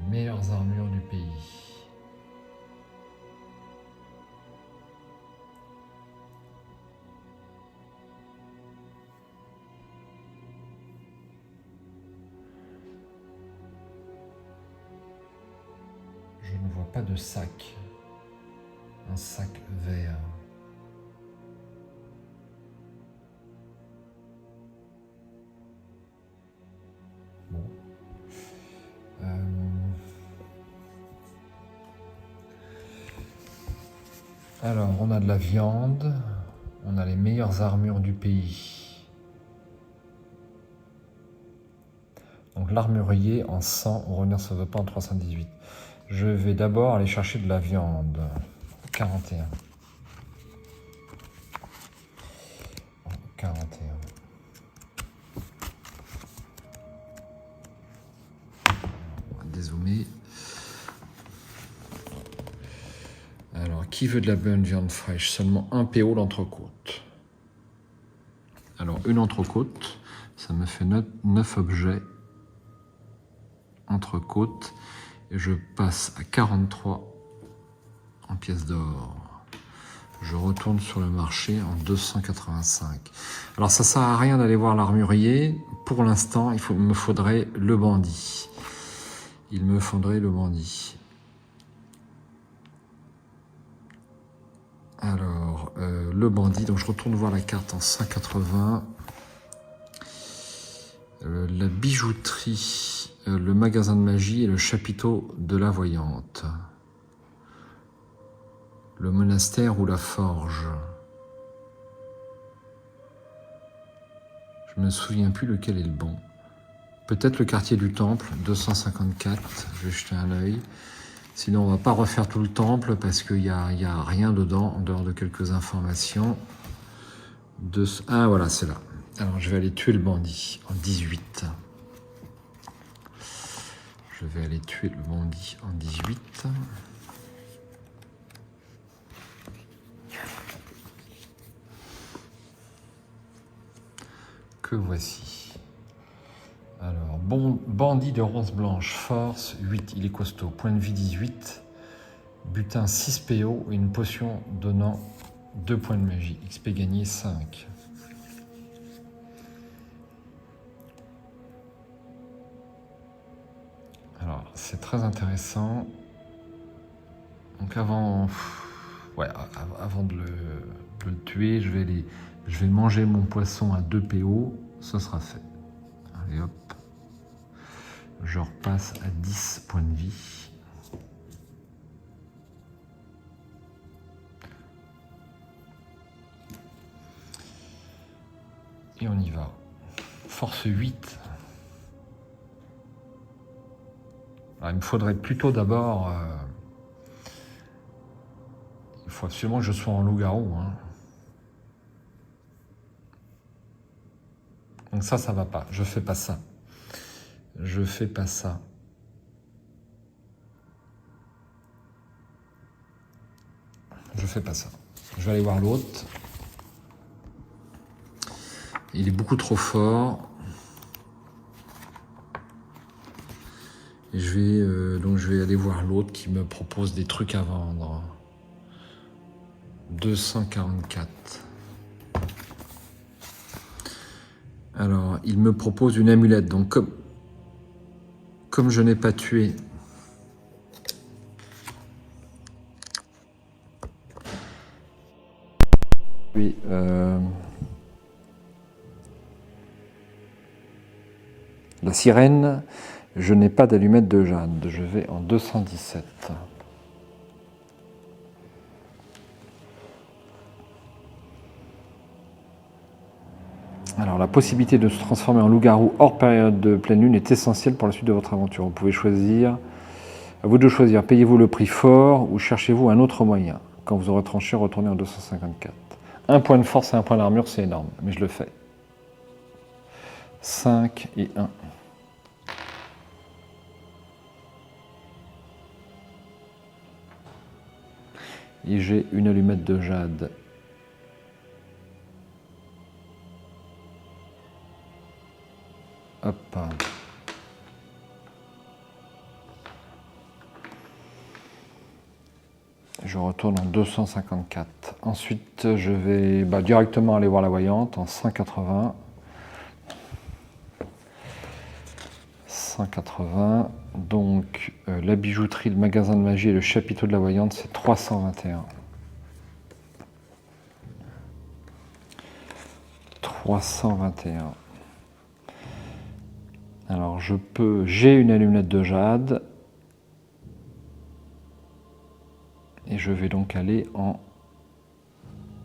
Meilleures armures du pays. Je ne vois pas de sac. Un sac vert. Bon. Alors, on a de la viande, on a les meilleures armures du pays. Donc l'armurier en 100, on revenir sur le pas en 318. Je vais d'abord aller chercher de la viande. 41. 41. On va dézoomer. Alors, qui veut de la bonne viande fraîche? Seulement un PO l'entrecôte. Alors, une entrecôte, ça me fait 9 objets. Entrecôte. Et je passe à 43 en pièces d'or. Je retourne sur le marché en 285. Alors ça sert à rien d'aller voir l'armurier. Pour l'instant, il me faudrait le bandit. Il me faudrait le bandit. Alors, le bandit, donc je retourne voir la carte en 180. La bijouterie, le magasin de magie et le chapiteau de la voyante. Le monastère ou la forge. Je me souviens plus lequel est le bon. Peut-être le quartier du temple, 254. Je vais jeter un œil. Sinon, on va pas refaire tout le temple parce qu'il y a rien dedans, en dehors de quelques informations. Ah, voilà, c'est là. Alors, je vais aller tuer le bandit en 18. Je vais aller tuer le bandit en 18. Que voici. Alors, bandit de rose blanche, force 8, il est costaud. Point de vie 18. Butin 6 PO et une potion donnant 2 points de magie. XP gagné 5. Alors, c'est très intéressant. Donc avant de le tuer, je vais manger mon poisson à 2 PO. Ce sera fait. Allez hop. Je repasse à 10 points de vie. Et on y va. Force 8. Alors, il me faudrait plutôt d'abord... il faut absolument que je sois en loup-garou. Hein. Donc ça va pas. Je fais pas ça. Je fais pas ça. Je fais pas ça. Je vais aller voir l'autre. Il est beaucoup trop fort. Et je vais aller voir l'autre qui me propose des trucs à vendre. 244. Alors, il me propose une amulette. Donc, comme je n'ai pas tué... Oui, la sirène, je n'ai pas d'allumette de jade. Je vais en 217. Alors, la possibilité de se transformer en loup-garou hors période de pleine lune est essentielle pour la suite de votre aventure. Vous pouvez choisir, à vous de choisir, payez-vous le prix fort ou cherchez-vous un autre moyen. Quand vous aurez tranché, retournez en 254. Un point de force et un point d'armure, c'est énorme, mais je le fais. 5 et 1. Et j'ai une allumette de jade. Hop. Je retourne en 254. Ensuite, je vais directement aller voir la voyante en 180. 180. Donc, la bijouterie, le magasin de magie et le chapiteau de la voyante, c'est 321. 321. Alors, j'ai une allumette de jade. Et je vais donc aller en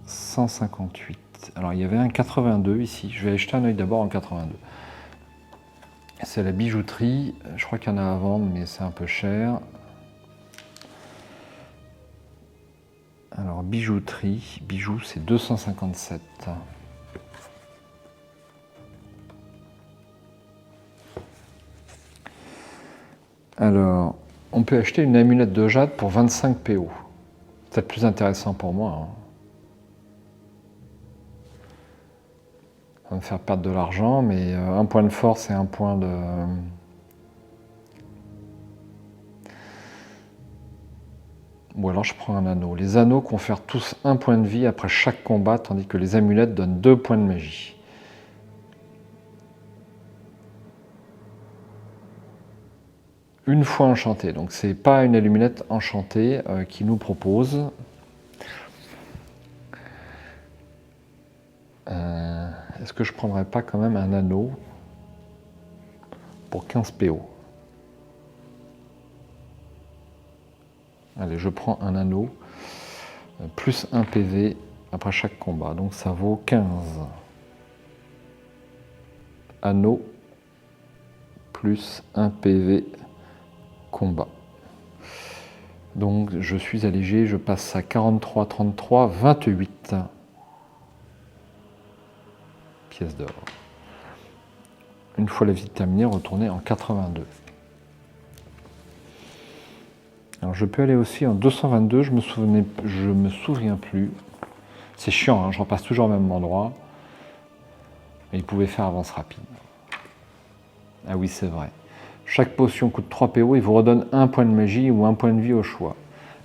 158. Alors, il y avait un 82 ici. Je vais aller jeter un œil d'abord en 82. C'est la bijouterie. Je crois qu'il y en a à vendre, mais c'est un peu cher. Alors, bijouterie. Bijoux, c'est 257. Alors, on peut acheter une amulette de jade pour 25 PO. C'est peut-être plus intéressant pour moi. Hein. Ça va me faire perdre de l'argent, mais un point de force et un point de... Ou alors je prends un anneau. Les anneaux confèrent tous un point de vie après chaque combat, tandis que les amulettes donnent 2 points de magie. Une fois enchanté, donc c'est pas une allumette enchantée qui nous propose. Est-ce que je prendrais pas quand même un anneau pour 15 PO? Allez, je prends un anneau, plus 1 PV après chaque combat, donc ça vaut 15. Anneau, plus 1 PV, combat. Donc je suis allégé, je passe à 43, 33, 28 pièces d'or. Une fois la vie terminée, retourner en 82. Alors je peux aller aussi en 222, je me souviens plus. C'est chiant, hein, je repasse toujours au même endroit. Mais il pouvait faire avance rapide. Ah oui, c'est vrai. Chaque potion coûte 3 PO et vous redonne 1 point de magie ou 1 point de vie au choix.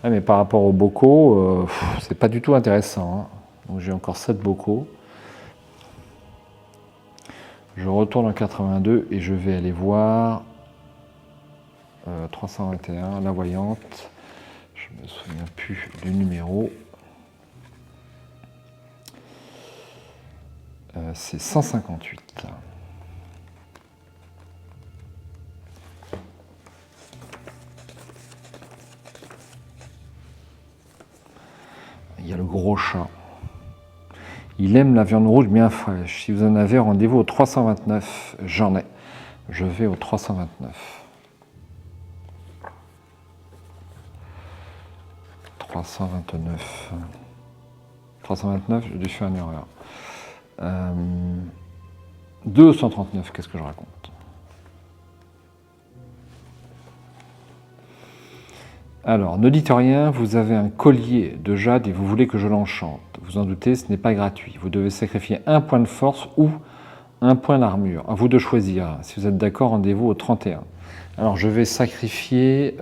Ah, mais par rapport aux bocaux, c'est pas du tout intéressant. Hein. Donc j'ai encore 7 bocaux. Je retourne en 82 et je vais aller voir 321, la voyante. Je me souviens plus du numéro. C'est 158. Il y a le gros chat. Il aime la viande rouge bien fraîche. Si vous en avez, rendez-vous au 329. J'en ai. Je vais au 329. 329. 329, j'ai dû faire une erreur. 239, qu'est-ce que je raconte? Alors, ne dites rien, vous avez un collier de jade et vous voulez que je l'enchante. Vous en doutez, ce n'est pas gratuit. Vous devez sacrifier 1 point de force ou 1 point d'armure. À vous de choisir. Si vous êtes d'accord, rendez-vous au 31. Alors, je vais sacrifier...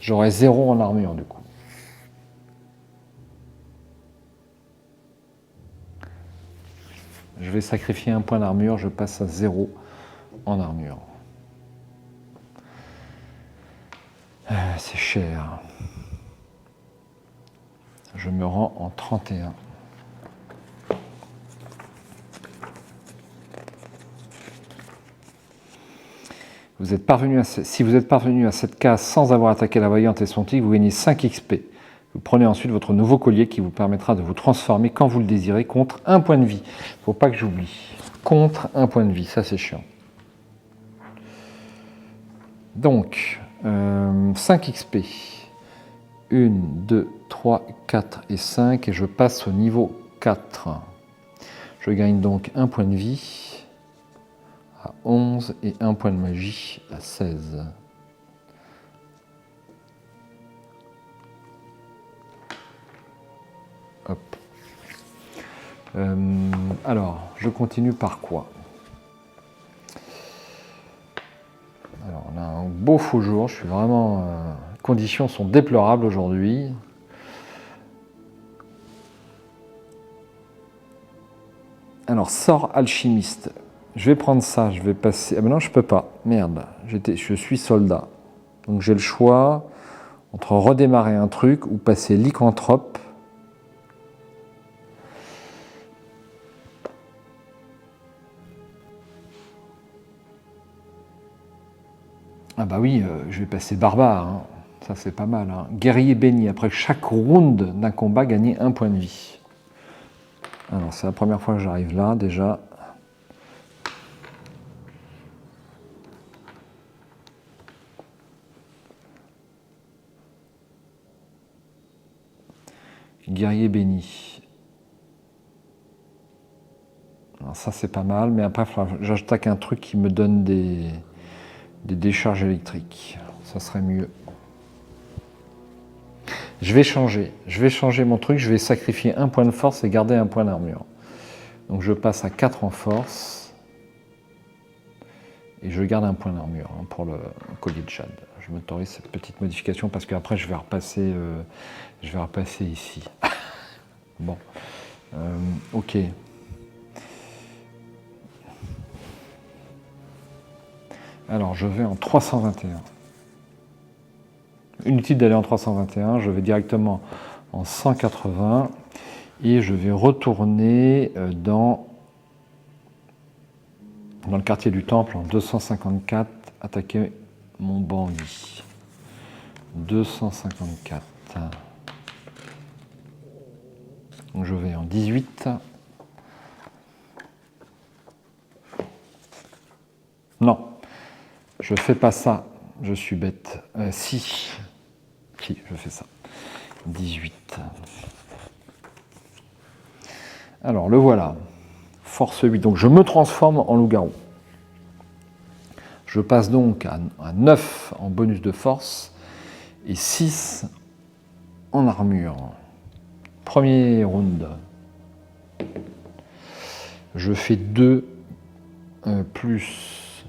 j'aurai 0 en armure, du coup. Je vais sacrifier 1 point d'armure, je passe à 0 en armure. C'est cher. Je me rends en 31. Si vous êtes parvenu à cette case sans avoir attaqué la voyante et son tigre, vous gagnez 5 XP. Vous prenez ensuite votre nouveau collier qui vous permettra de vous transformer quand vous le désirez contre 1 point de vie. Il ne faut pas que j'oublie. Contre 1 point de vie, ça c'est chiant. Donc, 5 XP. 1, 2, 3, 4 et 5. Et je passe au niveau 4. Je gagne donc 1 point de vie à 11 et 1 point de magie à 16. Hop. Alors, je continue par quoi? Alors, on a un beau faux jour, je suis vraiment... les conditions sont déplorables aujourd'hui. Alors, sort alchimiste. Je vais prendre ça, je vais passer... Ah ben non, je peux pas. Merde, je suis soldat. Donc j'ai le choix entre redémarrer un truc ou passer lycanthrope. Ah bah oui, je vais passer barbare, hein. Ça c'est pas mal. Hein. Guerrier béni, après chaque round d'un combat, gagner 1 point de vie. Alors c'est la première fois que j'arrive là déjà. Guerrier béni. Alors ça c'est pas mal, mais après j'attaque un truc qui me donne des décharges électriques. Ça serait mieux. Je vais changer mon truc, je vais sacrifier 1 point de force et garder 1 point d'armure. Donc je passe à 4 en force Et je garde un point d'armure pour le collier de jade. Je m'autorise cette petite modification parce qu'après je vais repasser ici. Bon, ok. Alors je vais en 321. Inutile d'aller en 321, je vais directement en 180 et je vais retourner dans le quartier du Temple en 254, attaquer mon bandit. 254. Donc je vais en 18. Non, je fais pas ça, je suis bête. Si, je fais ça. 18. Alors le voilà. Force 8. Donc je me transforme en loup-garou. Je passe donc à 9 en bonus de force et 6 en armure. Premier round. Je fais 2 plus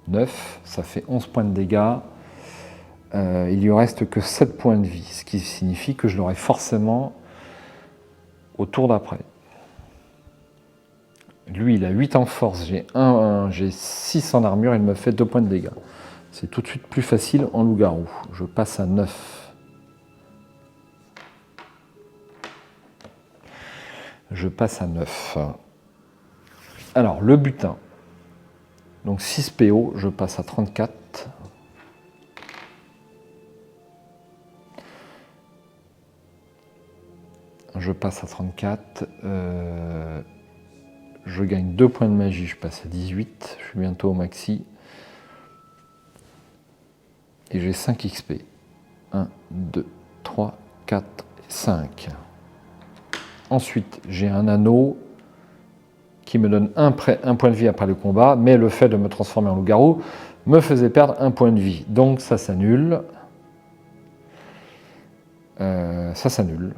9, ça fait 11 points de dégâts. Il lui reste que 7 points de vie, ce qui signifie que je l'aurai forcément au tour d'après. Lui, il a 8 en force, j'ai 6 en armure, il me fait 2 points de dégâts. C'est tout de suite plus facile en loup-garou. Je passe à 9. Je passe à 9. Alors, le butin. Donc 6 PO, je passe à 34. Je passe à 34. Je gagne 2 points de magie, je passe à 18. Je suis bientôt au maxi. Et j'ai 5 XP. 1, 2, 3, 4 et 5. Ensuite, j'ai un anneau qui me donne un point de vie après le combat, mais le fait de me transformer en loup-garou me faisait perdre un point de vie. Donc ça s'annule. Ça s'annule.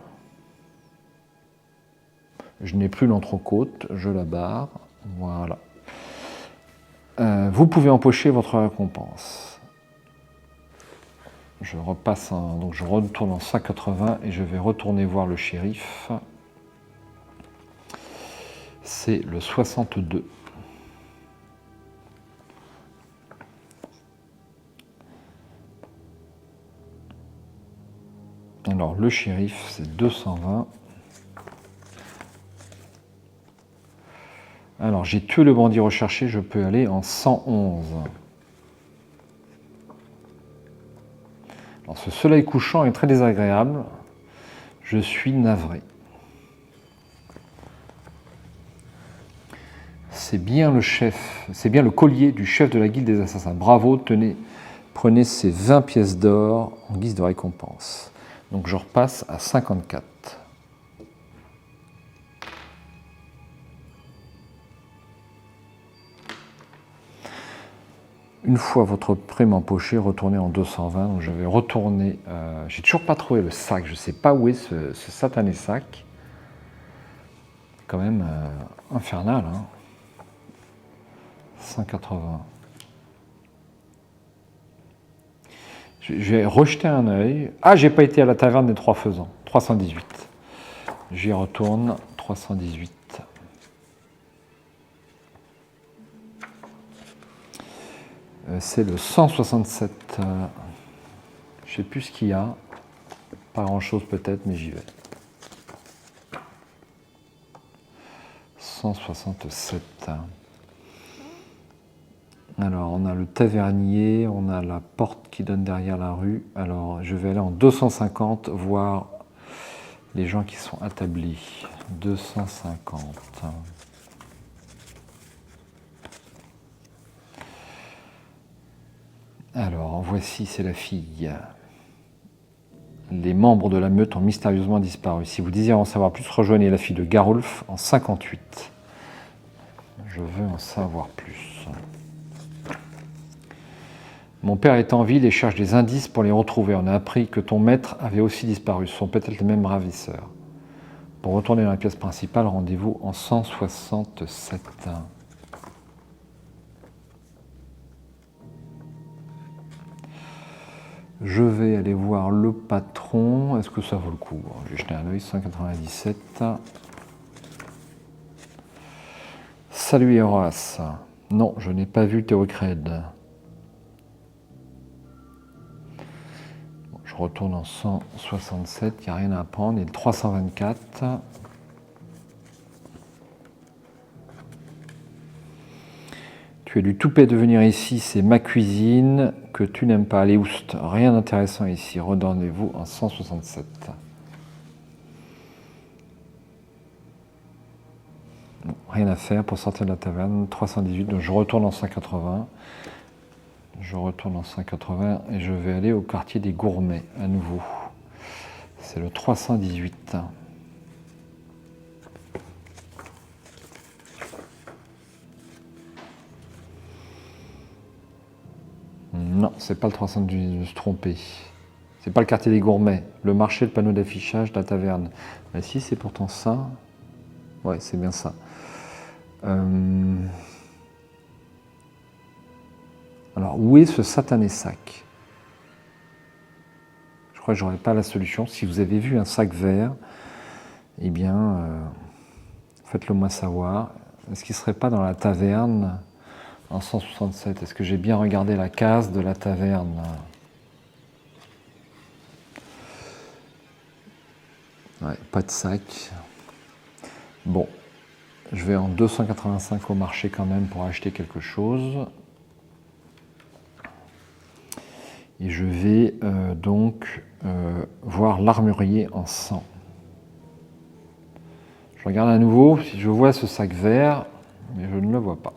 Je n'ai plus l'entrecôte, je la barre. Voilà. Vous pouvez empocher votre récompense. Je repasse donc je retourne en 180 et je vais retourner voir le shérif. C'est le 62. Alors le shérif, c'est 220. Alors j'ai tué le bandit recherché, je peux aller en 111. Alors ce soleil couchant est très désagréable. Je suis navré. C'est bien le chef, c'est bien le collier du chef de la guilde des assassins. Bravo, tenez, prenez ces 20 pièces d'or en guise de récompense. Donc je repasse à 54. Une fois votre prime empochée, retournez en 220. Donc je vais retourner. J'ai toujours pas trouvé le sac. Je ne sais pas où est ce satané sac. Quand même infernal. Hein. 180. Je vais rejeter un œil. Ah, j'ai pas été à la taverne des Trois Faisans. 318. J'y retourne. 318. C'est le 167. Je ne sais plus ce qu'il y a. Pas grand-chose peut-être, mais j'y vais. 167. Alors, on a le tavernier, on a la porte qui donne derrière la rue. Alors, je vais aller en 250 voir les gens qui sont établis. 250. Alors, voici, c'est la fille. Les membres de la meute ont mystérieusement disparu. Si vous désirez en savoir plus, rejoignez la fille de Garulf en 58. Je veux en savoir plus. Mon père est en ville et cherche des indices pour les retrouver. On a appris que ton maître avait aussi disparu. Ce sont peut-être les mêmes ravisseurs. Pour retourner dans la pièce principale, rendez-vous en 167. Je vais aller voir le patron. Est-ce que ça vaut le coup? J'ai jeté un œil, 197. Salut Horace. Non, je n'ai pas vu Théocrède. Je retourne en 167, il n'y a rien à apprendre. Et le 324. Tu es du toupet de venir ici, c'est ma cuisine que tu n'aimes pas. Allez, oust, rien d'intéressant ici. Redonnez-vous en 167. Bon, rien à faire pour sortir de la taverne. 318, donc je retourne en 180. Je retourne en 180 et je vais aller au quartier des gourmets à nouveau. C'est le 318. Non, c'est pas le 318, je me suis trompé. C'est pas le quartier des gourmets. Le marché, le panneau d'affichage, la taverne. Mais si, c'est pourtant ça. Ouais, c'est bien ça. Alors, où est ce satané sac? Je crois que j'aurais pas la solution. Si vous avez vu un sac vert, eh bien, faites-le moi savoir. Est-ce qu'il ne serait pas dans la taverne en 167? Est-ce que j'ai bien regardé la case de la taverne? Ouais, pas de sac. Bon, je vais en 285 au marché quand même pour acheter quelque chose. Et je vais donc voir l'armurier en 100. Je regarde à nouveau si je vois ce sac vert, mais je ne le vois pas.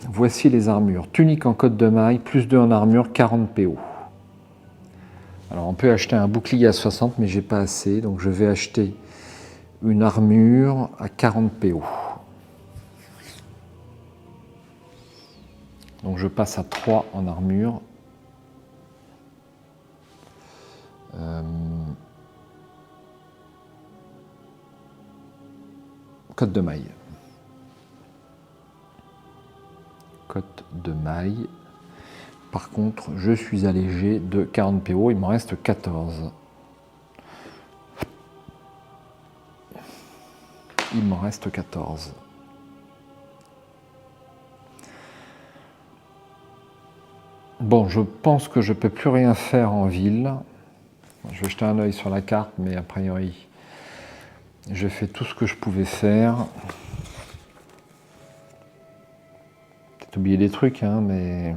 Voici les armures. Tunique en côte de maille, plus 2 en armure, 40 PO. Alors on peut acheter un bouclier à 60, mais j'ai pas assez, donc je vais acheter une armure à 40 PO. Donc je passe à 3 en armure. Côte de maille. Côte de maille. Par contre, je suis allégé de 40 PO, il m'en reste 14. Il m'en reste 14. Bon, je pense que je ne peux plus rien faire en ville. Je vais jeter un œil sur la carte, mais a priori, j'ai fait tout ce que je pouvais faire. Peut-être oublié des trucs, hein, mais...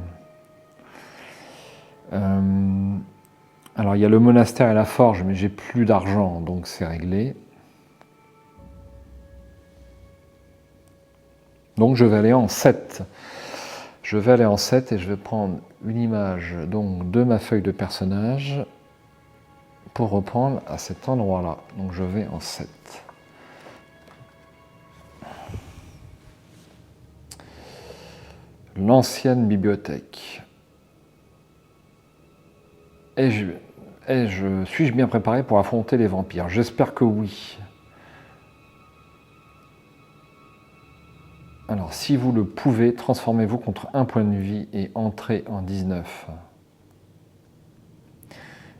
Alors, il y a le monastère et la forge, mais j'ai plus d'argent, donc c'est réglé. Donc, je vais aller en 7. Je vais aller en 7 et je vais prendre une image donc, de ma feuille de personnage pour reprendre à cet endroit-là. Donc, je vais en 7. L'ancienne bibliothèque. Suis-je bien préparé pour affronter les vampires? J'espère que oui. Alors, si vous le pouvez, transformez-vous contre 1 point de vie et entrez en 19.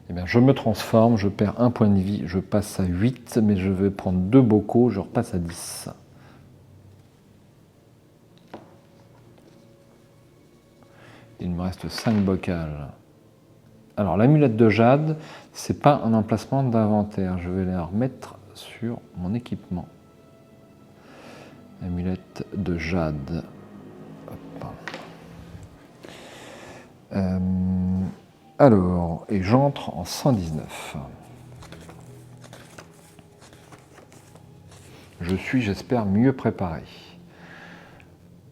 Eh bien, je me transforme, je perds 1 point de vie, je passe à 8, mais je vais prendre 2 bocaux, je repasse à 10. Il me reste 5 bocales. Alors, l'amulette de jade, c'est pas un emplacement d'inventaire. Je vais la remettre sur mon équipement. Amulette de jade. Alors, et j'entre en 119. Je suis, j'espère, mieux préparé.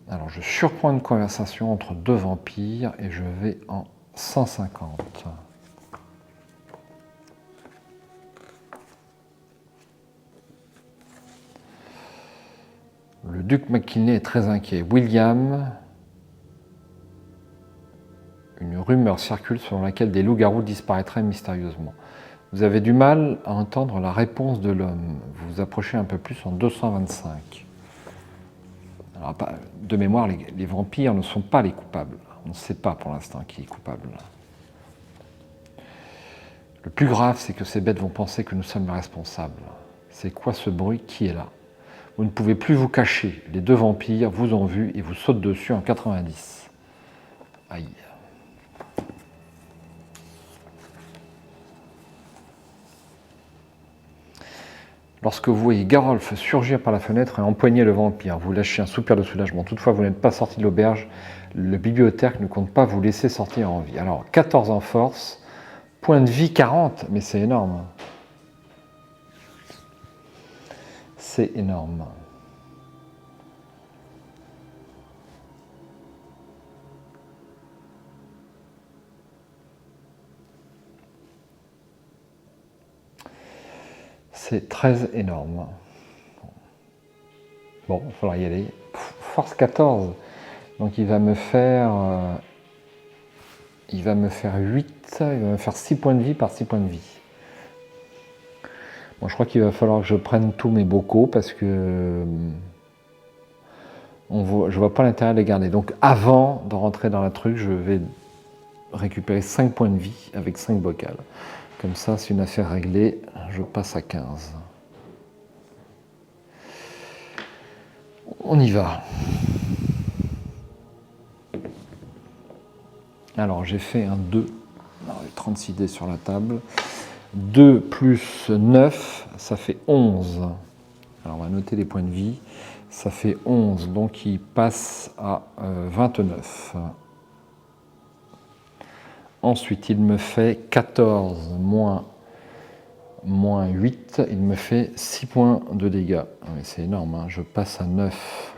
Alors, je surprends une conversation entre 2 vampires et je vais en 150. Le duc McKinley est très inquiet. William, une rumeur circule selon laquelle des loups-garous disparaîtraient mystérieusement. Vous avez du mal à entendre la réponse de l'homme. Vous vous approchez un peu plus en 225. Alors, de mémoire, les vampires ne sont pas les coupables. On ne sait pas pour l'instant qui est coupable. Le plus grave, c'est que ces bêtes vont penser que nous sommes les responsables. C'est quoi ce bruit? Qui est là? Vous ne pouvez plus vous cacher. Les deux vampires vous ont vu et vous sautent dessus en 90. Aïe. Lorsque vous voyez Garolf surgir par la fenêtre et empoigner le vampire, vous lâchez un soupir de soulagement. Toutefois, vous n'êtes pas sorti de l'auberge. Le bibliothécaire ne compte pas vous laisser sortir en vie. Alors, 14 en force, point de vie 40, mais c'est énorme. C'est énorme. C'est très énorme. Bon, il faudra y aller. Force 14. Donc il va me faire 8, il va me faire 6 points de vie par 6 points de vie. Bon, je crois qu'il va falloir que je prenne tous mes bocaux parce que je ne vois pas l'intérêt de les garder. Donc avant de rentrer dans la truc, je vais récupérer 5 points de vie avec 5 bocals. Comme ça, c'est une affaire réglée, je passe à 15. On y va. Alors, j'ai fait un 2. Alors, 36 dés sur la table. 2 plus 9, ça fait 11. Alors, on va noter les points de vie. Ça fait 11, donc il passe à 29. Ensuite, il me fait 14 moins 8, il me fait 6 points de dégâts. C'est énorme, hein. Je passe à 9.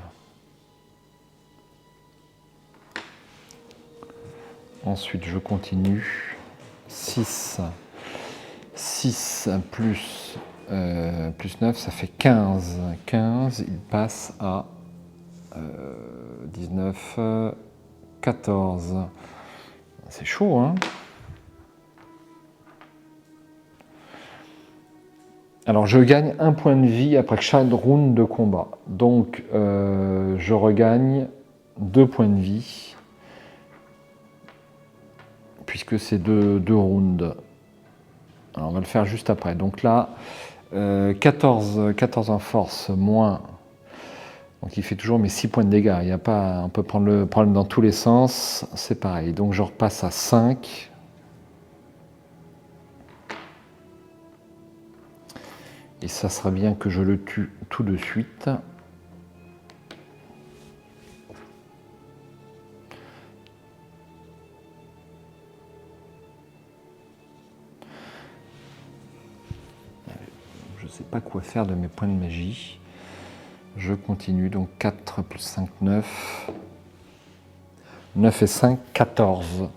Ensuite, je continue. 6 plus 9, ça fait 15. 15, il passe à 19, 14. C'est chaud, hein? Alors, je gagne un point de vie après chaque round de combat. Donc, je regagne 2 points de vie, puisque c'est deux rounds. Alors, on va le faire juste après. Donc là, 14 en force, moins. Donc, il fait toujours mes 6 points de dégâts. Il y a pas, on peut prendre le problème dans tous les sens. C'est pareil. Donc, je repasse à 5. Et ça sera bien que je le tue tout de suite. Je ne sais pas quoi faire de mes points de magie. Je continue, donc 4 plus 5, 9. 9 et 5, 14.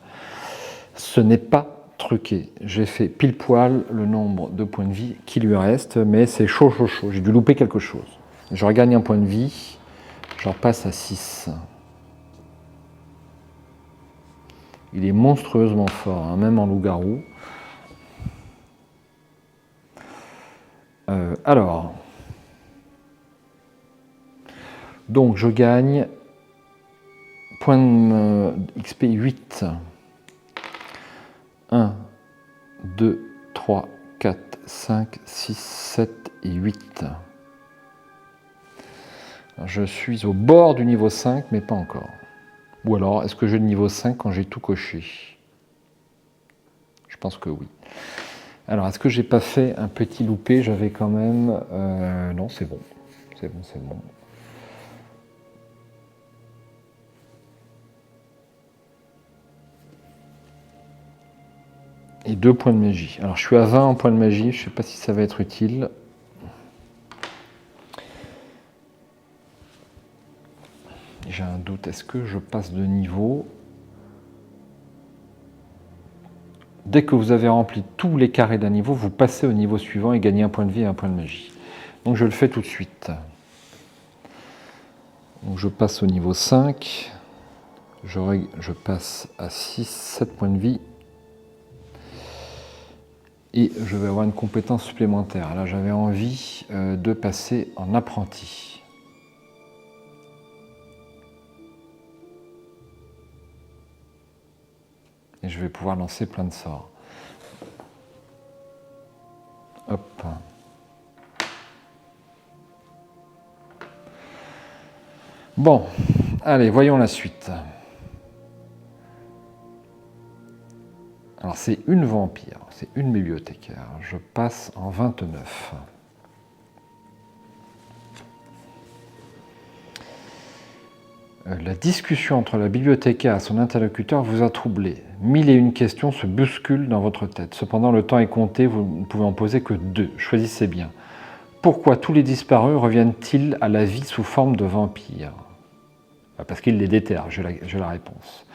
Ce n'est pas truqué. J'ai fait pile poil le nombre de points de vie qui lui reste, mais c'est chaud. J'ai dû louper quelque chose. Je regagne un point de vie, je repasse à 6. Il est monstrueusement fort, hein, même en loup-garou. Alors, donc je gagne point de XP 8. 1, 2, 3, 4, 5, 6, 7 et 8. Je suis au bord du niveau 5, mais pas encore. Ou alors, est-ce que j'ai le niveau 5 quand j'ai tout coché? Je pense que oui. Alors, est-ce que j'ai pas fait un petit loupé? J'avais quand même... non, c'est bon. C'est bon. Et 2 points de magie. Alors, je suis à 20 en points de magie. Je ne sais pas si ça va être utile. J'ai un doute. Est-ce que je passe de niveau? Dès que vous avez rempli tous les carrés d'un niveau, vous passez au niveau suivant et gagnez un point de vie et un point de magie. Donc, je le fais tout de suite. Donc, je passe au niveau 5. Je passe à 6, 7 points de vie. Et je vais avoir une compétence supplémentaire. Là, j'avais envie de passer en apprenti. Et je vais pouvoir lancer plein de sorts. Hop. Bon, allez, voyons la suite. Alors c'est une vampire, c'est une bibliothécaire. Je passe en 29. La discussion entre la bibliothécaire et son interlocuteur vous a troublé. 1001 questions se bousculent dans votre tête. Cependant, le temps est compté, vous ne pouvez en poser que 2. Choisissez bien. Pourquoi tous les disparus reviennent-ils à la vie sous forme de vampires? Parce qu'ils les déterrent, j'ai la réponse.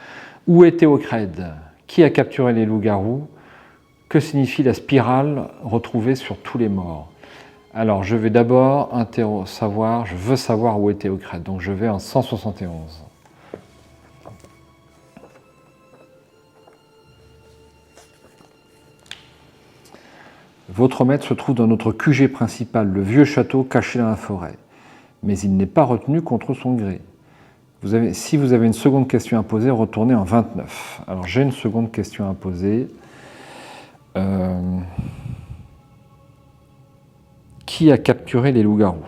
Où est Théocrède? Qui a capturé les loups-garous? Que signifie la spirale retrouvée sur tous les morts? Alors, je vais d'abord je veux savoir où est Théocrète, donc je vais en 171. Votre maître se trouve dans notre QG principal, le vieux château caché dans la forêt. Mais il n'est pas retenu contre son gré. Si vous avez une seconde question à poser, retournez en 29. Alors, j'ai une seconde question à poser. Qui a capturé les loups-garous?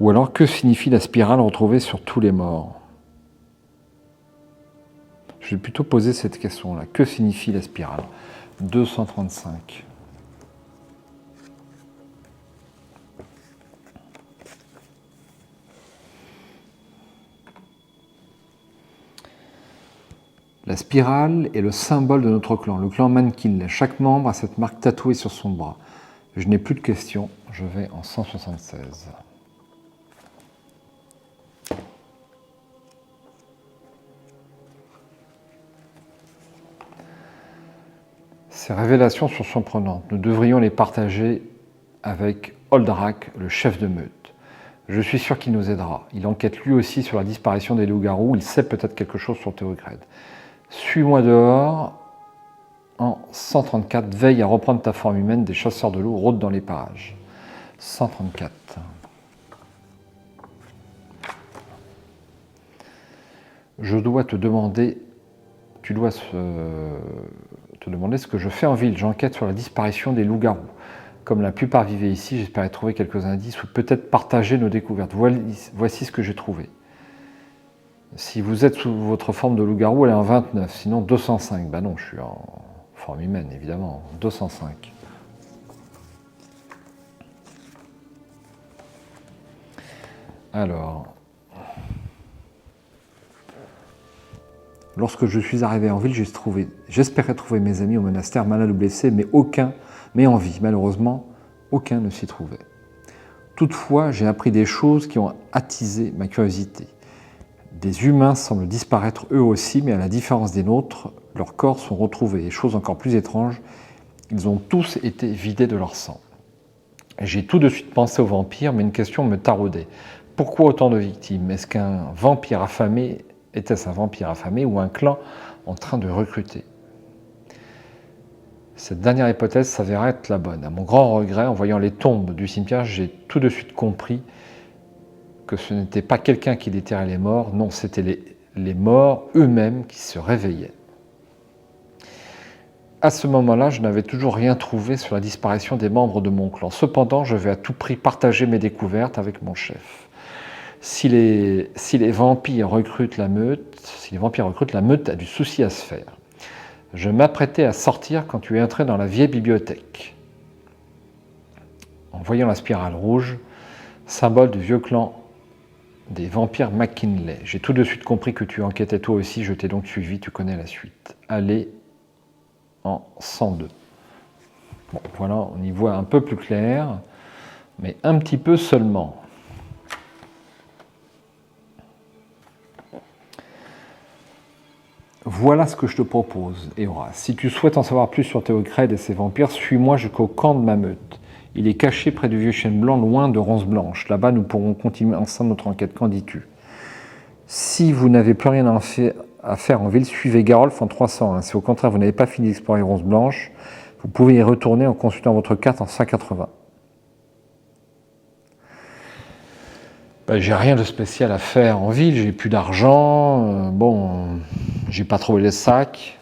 Ou alors, que signifie la spirale retrouvée sur tous les morts? Je vais plutôt poser cette question-là. Que signifie la spirale? 235. La spirale est le symbole de notre clan, le clan McKinley. Chaque membre a cette marque tatouée sur son bras. Je n'ai plus de questions, je vais en 176. Ces révélations sont surprenantes. Nous devrions les partager avec Holdrak, le chef de meute. Je suis sûr qu'il nous aidera. Il enquête lui aussi sur la disparition des loups-garous. Il sait peut-être quelque chose sur Théocrède. Suis-moi dehors. En 134, veille à reprendre ta forme humaine. Des chasseurs de loups rôdent dans les parages. 134. Je dois te demander... Tu dois te demander ce que je fais en ville. J'enquête sur la disparition des loups-garous. Comme la plupart vivaient ici, j'espérais trouver quelques indices ou peut-être partager nos découvertes. Voici ce que j'ai trouvé. Si vous êtes sous votre forme de loup-garou, elle est en 29, sinon 205. Ben non, je suis en forme humaine, évidemment. 205. Alors... Lorsque je suis arrivé en ville, j'espérais trouver mes amis au monastère, malades ou blessés, mais en vie. Malheureusement, aucun ne s'y trouvait. Toutefois, j'ai appris des choses qui ont attisé ma curiosité. Des humains semblent disparaître eux aussi, mais à la différence des nôtres, leurs corps sont retrouvés. Et chose encore plus étrange, ils ont tous été vidés de leur sang. J'ai tout de suite pensé aux vampires, mais une question me taraudait. Pourquoi autant de victimes? Est-ce qu'un vampire affamé... Était-ce un vampire affamé ou un clan en train de recruter? Cette dernière hypothèse s'avérait être la bonne. À mon grand regret, en voyant les tombes du cimetière, j'ai tout de suite compris que ce n'était pas quelqu'un qui déterrait les morts, non, c'était les morts eux-mêmes qui se réveillaient. À ce moment-là, je n'avais toujours rien trouvé sur la disparition des membres de mon clan. Cependant, je vais à tout prix partager mes découvertes avec mon chef. Si les vampires recrutent la meute, a du souci à se faire. Je m'apprêtais à sortir quand tu es entré dans la vieille bibliothèque. En voyant la spirale rouge, symbole du vieux clan des vampires McKinley, j'ai tout de suite compris que tu enquêtais toi aussi, je t'ai donc suivi, tu connais la suite. Allez en 102. Bon, voilà, on y voit un peu plus clair, mais un petit peu seulement. Voilà ce que je te propose, Eora. Si tu souhaites en savoir plus sur Théocrède et ses vampires, suis-moi jusqu'au camp de ma meute. Il est caché près du vieux chêne blanc, loin de Ronce Blanche. Là-bas, nous pourrons continuer ensemble notre enquête. Qu'en dis-tu? Si vous n'avez plus rien à faire en ville, suivez Garolf en 301. Si au contraire vous n'avez pas fini d'explorer Ronce Blanche, vous pouvez y retourner en consultant votre carte en 180. Ben, j'ai rien de spécial à faire en ville, j'ai plus d'argent, bon, j'ai pas trouvé les sacs,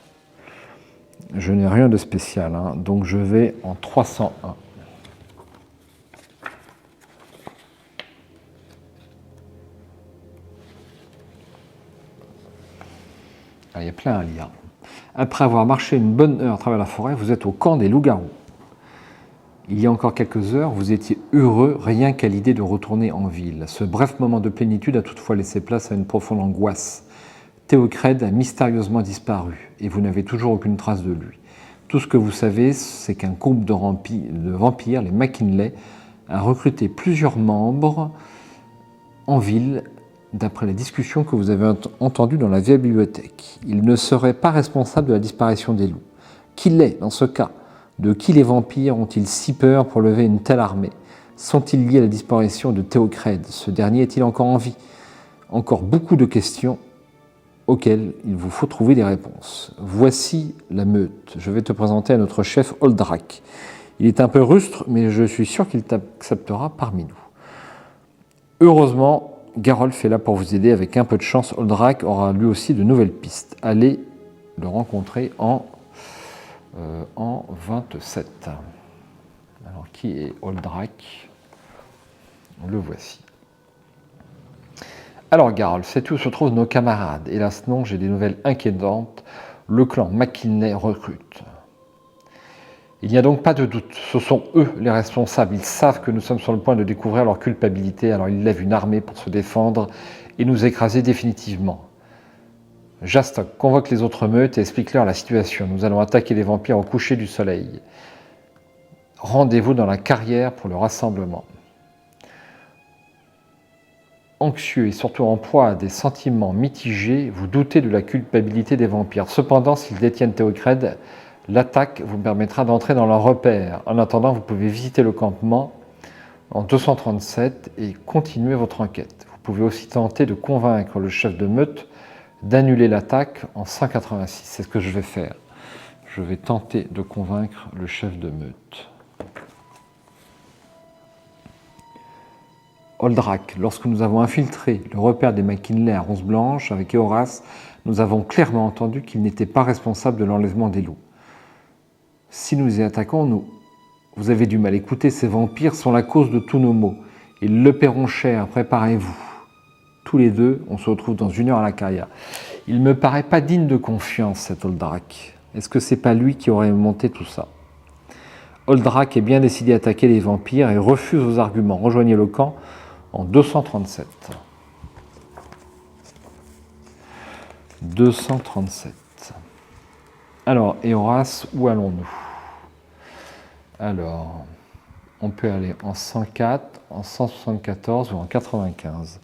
je n'ai rien de spécial, hein, donc je vais en 301. Ah, il y a plein à lire. Après avoir marché une bonne heure à travers la forêt, vous êtes au camp des loups-garous. Il y a encore quelques heures, vous étiez heureux rien qu'à l'idée de retourner en ville. Ce bref moment de plénitude a toutefois laissé place à une profonde angoisse. Théocrède a mystérieusement disparu et vous n'avez toujours aucune trace de lui. Tout ce que vous savez, c'est qu'un groupe de vampires, les McKinley, a recruté plusieurs membres en ville d'après les discussions que vous avez entendues dans la vieille bibliothèque. Il ne serait pas responsable de la disparition des loups. Qui l'est dans ce cas? De qui les vampires ont-ils si peur pour lever une telle armée? Sont-ils liés à la disparition de Théocrède? Ce dernier est-il encore en vie? Encore beaucoup de questions auxquelles il vous faut trouver des réponses. Voici la meute. Je vais te présenter à notre chef Oldrak. Il est un peu rustre, mais je suis sûr qu'il t'acceptera parmi nous. Heureusement, Garolf est là pour vous aider. Avec un peu de chance, Oldrak aura lui aussi de nouvelles pistes. Allez le rencontrer en 27. Alors, qui est Oldrak? Le voici. Alors, Garolf, sais-tu où se trouvent nos camarades? Hélas non, j'ai des nouvelles inquiétantes. Le clan McKinley recrute. Il n'y a donc pas de doute, ce sont eux les responsables. Ils savent que nous sommes sur le point de découvrir leur culpabilité, alors ils lèvent une armée pour se défendre et nous écraser définitivement. Jastok convoque les autres meutes et explique-leur la situation. Nous allons attaquer les vampires au coucher du soleil. Rendez-vous dans la carrière pour le rassemblement. Anxieux et surtout en proie à des sentiments mitigés, vous doutez de la culpabilité des vampires. Cependant, s'ils détiennent Théocrède, l'attaque vous permettra d'entrer dans leur repère. En attendant, vous pouvez visiter le campement en 237 et continuer votre enquête. Vous pouvez aussi tenter de convaincre le chef de meute d'annuler l'attaque en 186. C'est ce que je vais faire. Je vais tenter de convaincre le chef de meute. Oldrak, lorsque nous avons infiltré le repère des McKinley à Ronce Blanche avec Eoras, nous avons clairement entendu qu'ils n'étaient pas responsables de l'enlèvement des loups. Si nous y attaquons, vous avez du mal. Écoutez, ces vampires sont la cause de tous nos maux. Ils le paieront cher, préparez-vous. Tous les deux, on se retrouve dans 1 heure à la carrière. Il me paraît pas digne de confiance, cet Oldrak. Est-ce que c'est pas lui qui aurait monté tout ça? Oldrak est bien décidé à attaquer les vampires et refuse vos arguments. Rejoignez le camp en 237. 237. Alors, Eoras, où allons-nous? Alors, on peut aller en 104, en 174 ou en 95.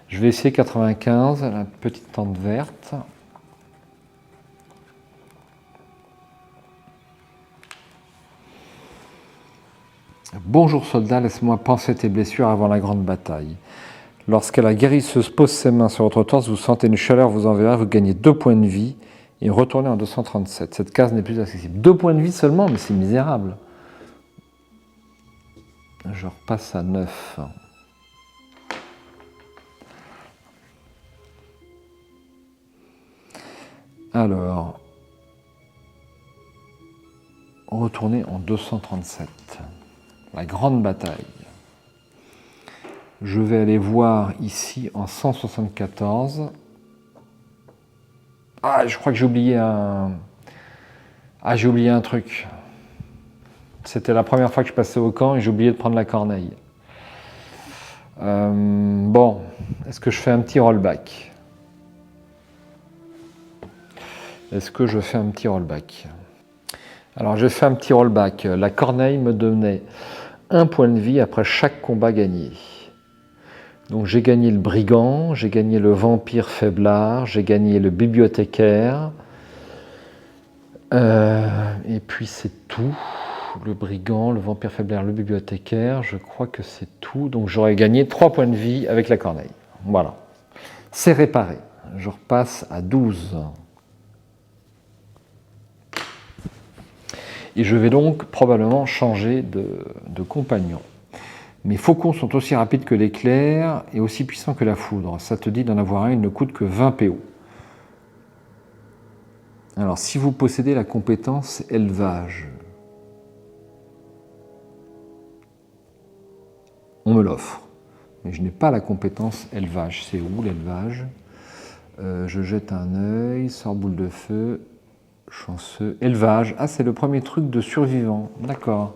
Je vais essayer 95, la petite tente verte. Bonjour soldat, laisse-moi panser tes blessures avant la grande bataille. Lorsque la guérisseuse pose ses mains sur votre torse, vous sentez une chaleur vous envers, vous gagnez 2 points de vie et retournez en 237. Cette case n'est plus accessible. 2 points de vie seulement, mais c'est misérable. Je repasse à 9. Alors, retournez en 237. La grande bataille. Je vais aller voir ici en 174. Ah, je crois que j'ai oublié un... Ah, j'ai oublié un truc. C'était la première fois que je passais au camp et j'ai oublié de prendre la corneille. Bon, est-ce que je fais un petit rollback? Est-ce que je fais un petit rollback? Alors, je fais un petit rollback. La corneille me donnait 1 point de vie après chaque combat gagné. Donc, j'ai gagné le brigand, j'ai gagné le vampire faiblard, j'ai gagné le bibliothécaire. Et puis, c'est tout. Le brigand, le vampire faiblard, le bibliothécaire, je crois que c'est tout. Donc, j'aurais gagné 3 points de vie avec la corneille. Voilà. C'est réparé. Je repasse à 12. Et je vais donc probablement changer de compagnon. Mes faucons sont aussi rapides que l'éclair et aussi puissants que la foudre. Ça te dit d'en avoir un, il ne coûte que 20 PO. Alors, si vous possédez la compétence élevage, on me l'offre. Mais je n'ai pas la compétence élevage. C'est où l'élevage? Je jette un œil, sort boule de feu, chanceux. Élevage, ah c'est le premier truc de survivant, d'accord.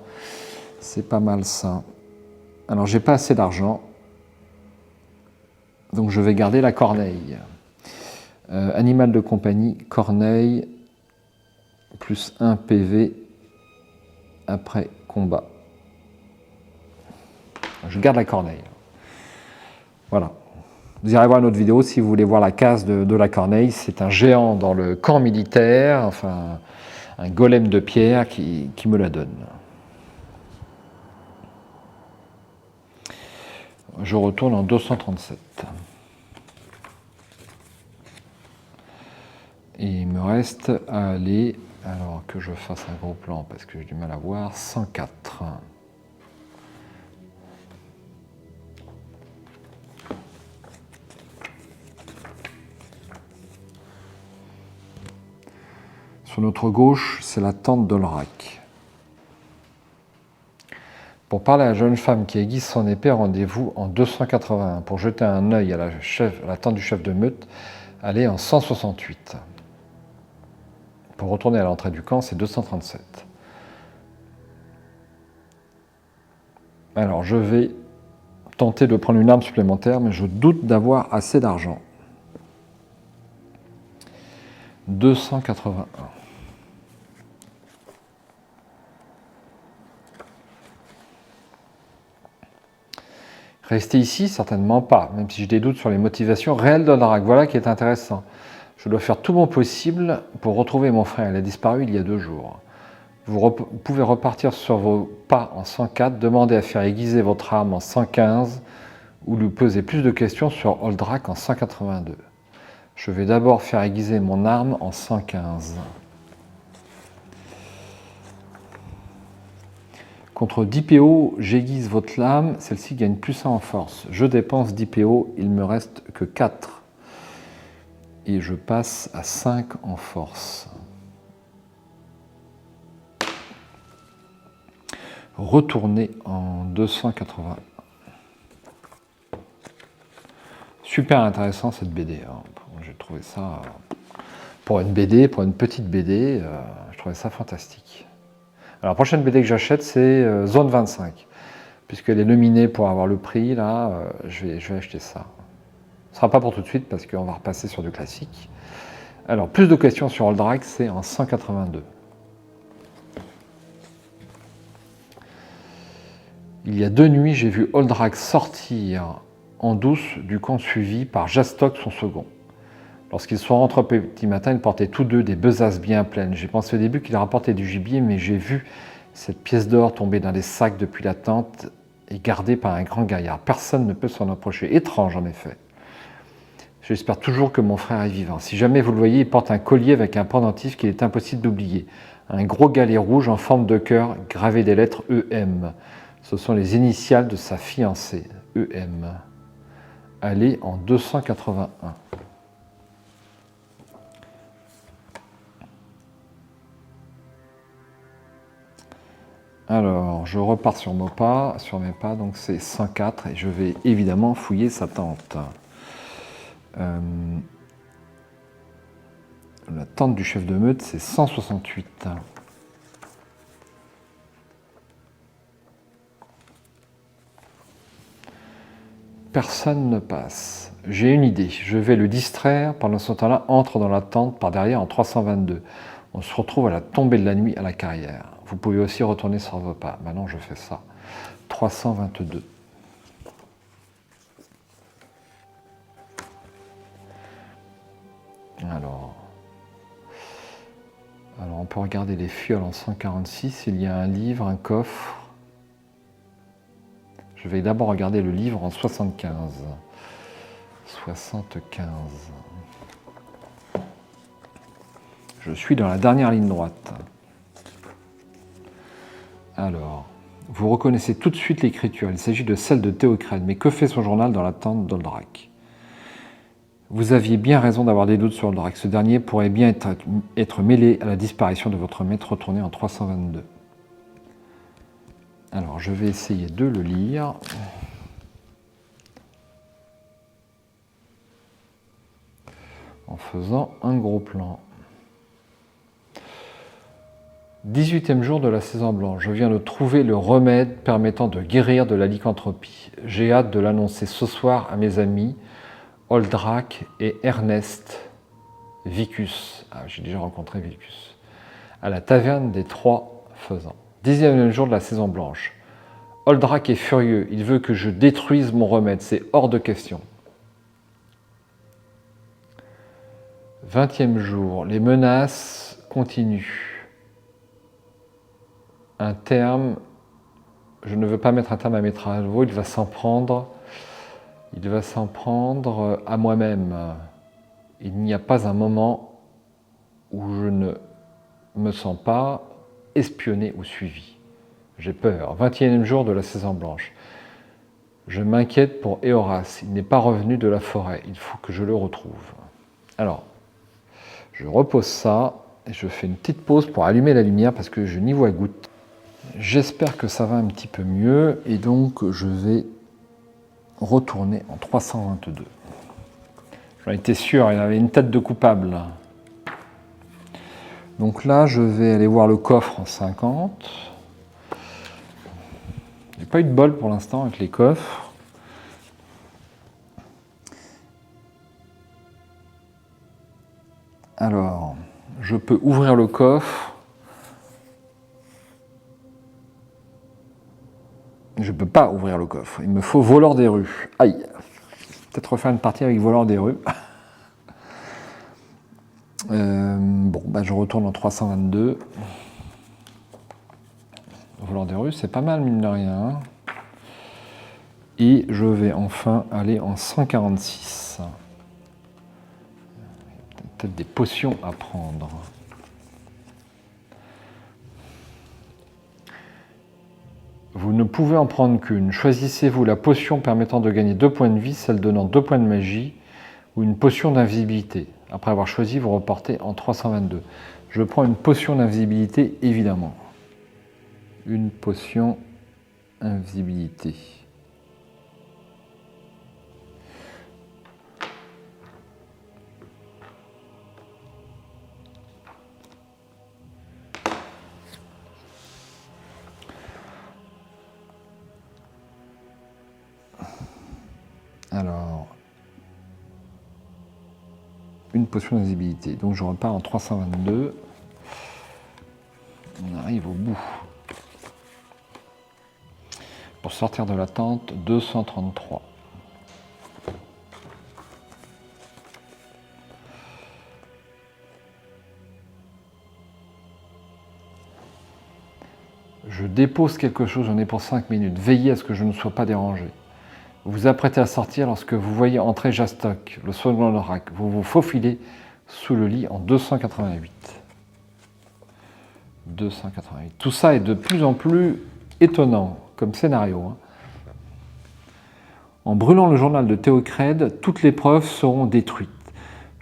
C'est pas mal ça. Alors j'ai pas assez d'argent, donc je vais garder la corneille. Animal de compagnie, corneille, plus 1 PV après combat. Je garde la corneille. Voilà. Vous irez voir une autre vidéo si vous voulez voir la case de la corneille. C'est un géant dans le camp militaire, enfin un golem de pierre qui me la donne. Je retourne en 237. Et il me reste à aller, alors que je fasse un gros plan parce que j'ai du mal à voir, 104. Sur notre gauche, c'est la tente d'Olrac. Pour parler à la jeune femme qui aiguise son épée, rendez-vous en 281. Pour jeter un œil à la tente du chef de meute, allez en 168. Pour retourner à l'entrée du camp, c'est 237. Alors, je vais tenter de prendre une arme supplémentaire, mais je doute d'avoir assez d'argent. 281. Rester ici, certainement pas, même si j'ai des doutes sur les motivations réelles d'Olrac. Voilà qui est intéressant. Je dois faire tout mon possible pour retrouver mon frère. Il a disparu il y a 2 jours. Vous pouvez repartir sur vos pas en 104, demander à faire aiguiser votre arme en 115 ou lui poser plus de questions sur Oldrac en 182. Je vais d'abord faire aiguiser mon arme en 115. Contre 10 PO, j'aiguise votre lame, celle-ci gagne plus 1 en force. Je dépense 10 PO, il me reste que 4. Et je passe à 5 en force. Retourner en 280. Super intéressant cette BD. J'ai trouvé ça, pour une BD, pour une petite BD, je trouvais ça fantastique. Alors la prochaine BD que j'achète, c'est Zone 25. Puisqu'elle est nominée pour avoir le prix, là, je vais acheter ça. Ce ne sera pas pour tout de suite parce qu'on va repasser sur du classique. Alors, plus de questions sur Oldrac, c'est en 182. Il y a 2 nuits, j'ai vu Oldrac sortir en douce du camp suivi par Jastok, son second. Lorsqu'ils sont rentrés au petit matin, ils portaient tous deux des besaces bien pleines. J'ai pensé au début qu'ils rapportaient du gibier, mais j'ai vu cette pièce d'or tomber dans des sacs depuis la tente et gardée par un grand gaillard. Personne ne peut s'en approcher. Étrange, en effet. J'espère toujours que mon frère est vivant. Si jamais vous le voyez, il porte un collier avec un pendentif qu'il est impossible d'oublier. Un gros galet rouge en forme de cœur, gravé des lettres EM. Ce sont les initiales de sa fiancée, EM. Allez en 281. Alors, je repars sur mes pas, donc c'est 104, et je vais évidemment fouiller sa tente. La tente du chef de meute, c'est 168. Personne ne passe. J'ai une idée, je vais le distraire, pendant ce temps-là, entre dans la tente par derrière en 322. On se retrouve à la tombée de la nuit à la carrière. Vous pouvez aussi retourner sur vos pas. Maintenant, je fais ça. 322. Alors, on peut regarder les fioles en 146. Il y a un livre, un coffre. Je vais d'abord regarder le livre en 75. 75. Je suis dans la dernière ligne droite. Alors, Vous reconnaissez tout de suite l'écriture, il s'agit de celle de Théocrède, mais que fait son journal dans la tente d'Oldrac? Vous aviez bien raison d'avoir des doutes sur Oldrac, ce dernier pourrait bien être mêlé à la disparition de votre maître retourné en 322. Alors je vais essayer de le lire. En faisant un gros plan. 18e jour de la saison blanche. Je viens de trouver le remède permettant de guérir de la lycanthropie. J'ai hâte de l'annoncer ce soir à mes amis Oldrac et Ernest Vicus. Ah, j'ai déjà rencontré Vicus. À la taverne des Trois Faisans. 10e jour de la saison blanche. Oldrac est furieux. Il veut que je détruise mon remède. C'est hors de question. 20e jour. Les menaces continuent. Un terme, je ne veux pas mettre un terme à mes travaux, il va s'en prendre à moi-même. Il n'y a pas un moment où je ne me sens pas espionné ou suivi. J'ai peur. 21e jour de la saison blanche. Je m'inquiète pour Éoras. Il n'est pas revenu de la forêt. Il faut que je le retrouve. Alors, je repose ça et je fais une petite pause pour allumer la lumière parce que je n'y vois goutte. J'espère que ça va un petit peu mieux et donc je vais retourner en 322. J'en étais sûr, il y avait une tête de coupable. Donc là, je vais aller voir le coffre en 50. J'ai pas eu de bol pour l'instant avec les coffres. Alors, je peux ouvrir le coffre. Je ne peux pas ouvrir le coffre. Il me faut voleur des rues. Aïe. Peut-être refaire une partie avec voleur des rues. Je retourne en 322. Voleur des rues, c'est pas mal, mine de rien. Et je vais enfin aller en 146. Peut-être des potions à prendre. Vous ne pouvez en prendre qu'une. Choisissez-vous la potion permettant de gagner 2 points de vie, celle donnant 2 points de magie, ou une potion d'invisibilité. Après avoir choisi, vous reportez en 322. Je prends une potion d'invisibilité, évidemment. Une potion invisibilité. Alors, une potion d'invisibilité. Donc je repars en 322. On arrive au bout. Pour sortir de la tente, 233. Je dépose quelque chose, j'en ai pour 5 minutes. Veillez à ce que je ne sois pas dérangé. Vous vous apprêtez à sortir lorsque vous voyez entrer Jastok, le second Oldrac. Vous vous faufilez sous le lit en 288. 288. Tout ça est de plus en plus étonnant comme scénario. En brûlant le journal de Théocrède, toutes les preuves seront détruites.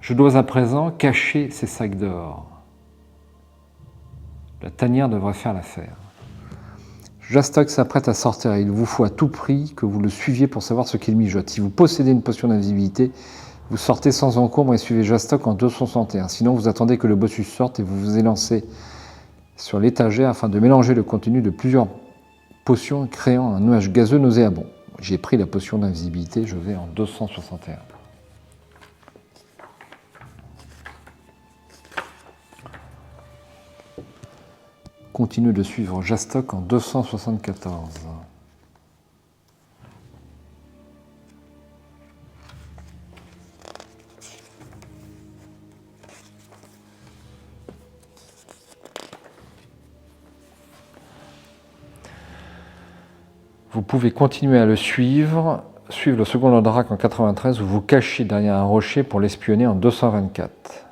Je dois à présent cacher ces sacs d'or. La tanière devrait faire l'affaire. Jastok s'apprête à sortir et il vous faut à tout prix que vous le suiviez pour savoir ce qu'il mijote. Si vous possédez une potion d'invisibilité, vous sortez sans encombre et suivez Jastok en 261. Sinon, vous attendez que le bossus sorte et vous vous élancez sur l'étagère afin de mélanger le contenu de plusieurs potions, créant un nuage gazeux nauséabond. J'ai pris la potion d'invisibilité, je vais en 261. Continue de suivre Jastok en 274. Vous pouvez continuer à le suivre le second Oldrac en 93 ou vous cachez derrière un rocher pour l'espionner en 224.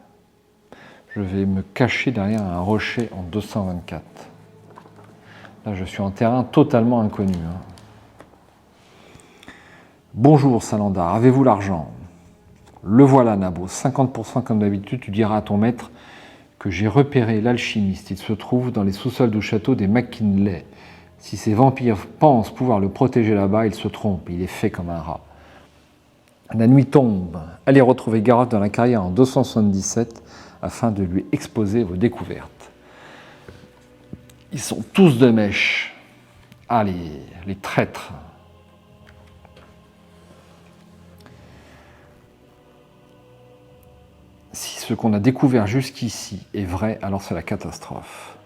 Je vais me cacher derrière un rocher en 224. Là, je suis en terrain totalement inconnu. Bonjour, Salandar, avez-vous l'argent? Le voilà, Nabo. 50% comme d'habitude, tu diras à ton maître que j'ai repéré l'alchimiste. Il se trouve dans les sous-sols du château des McKinley. Si ces vampires pensent pouvoir le protéger là-bas, ils se trompent. Il est fait comme un rat. La nuit tombe. Allez retrouver Gareth dans la carrière en 277 afin de lui exposer vos découvertes. Ils sont tous de mèche. Ah, les traîtres. Si ce qu'on a découvert jusqu'ici est vrai, alors c'est la catastrophe.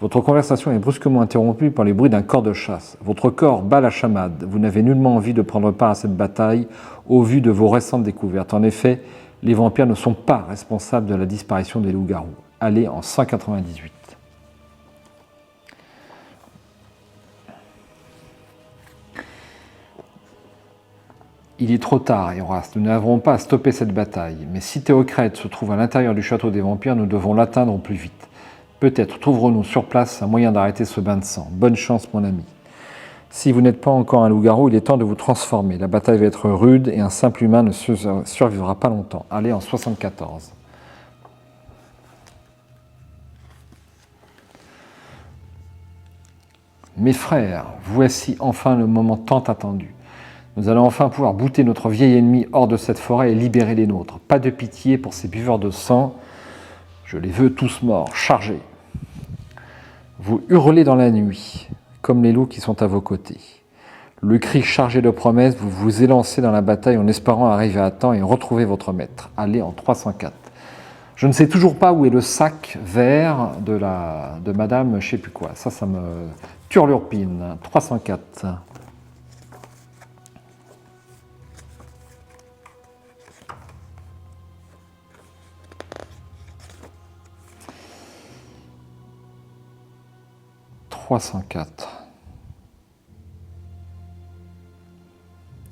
Votre conversation est brusquement interrompue par les bruits d'un corps de chasse. Votre corps bat la chamade. Vous n'avez nullement envie de prendre part à cette bataille au vu de vos récentes découvertes. En effet, les vampires ne sont pas responsables de la disparition des loups-garous. Allez en 198. Il est trop tard, Eorast. Nous n'arriverons pas à stopper cette bataille. Mais si Théocrète se trouve à l'intérieur du château des vampires, nous devons l'atteindre au plus vite. Peut-être trouverons-nous sur place un moyen d'arrêter ce bain de sang. Bonne chance, mon ami. Si vous n'êtes pas encore un loup-garou, il est temps de vous transformer. La bataille va être rude et un simple humain ne survivra pas longtemps. Allez en 74. Mes frères, voici enfin le moment tant attendu. Nous allons enfin pouvoir bouter notre vieil ennemi hors de cette forêt et libérer les nôtres. Pas de pitié pour ces buveurs de sang. Je les veux tous morts, chargés. Vous hurlez dans la nuit, comme les loups qui sont à vos côtés. Le cri chargé de promesses, vous vous élancez dans la bataille en espérant arriver à temps et retrouver votre maître. Allez en 304. Je ne sais toujours pas où est le sac vert de madame je sais plus quoi. Ça me turlurpine. 304.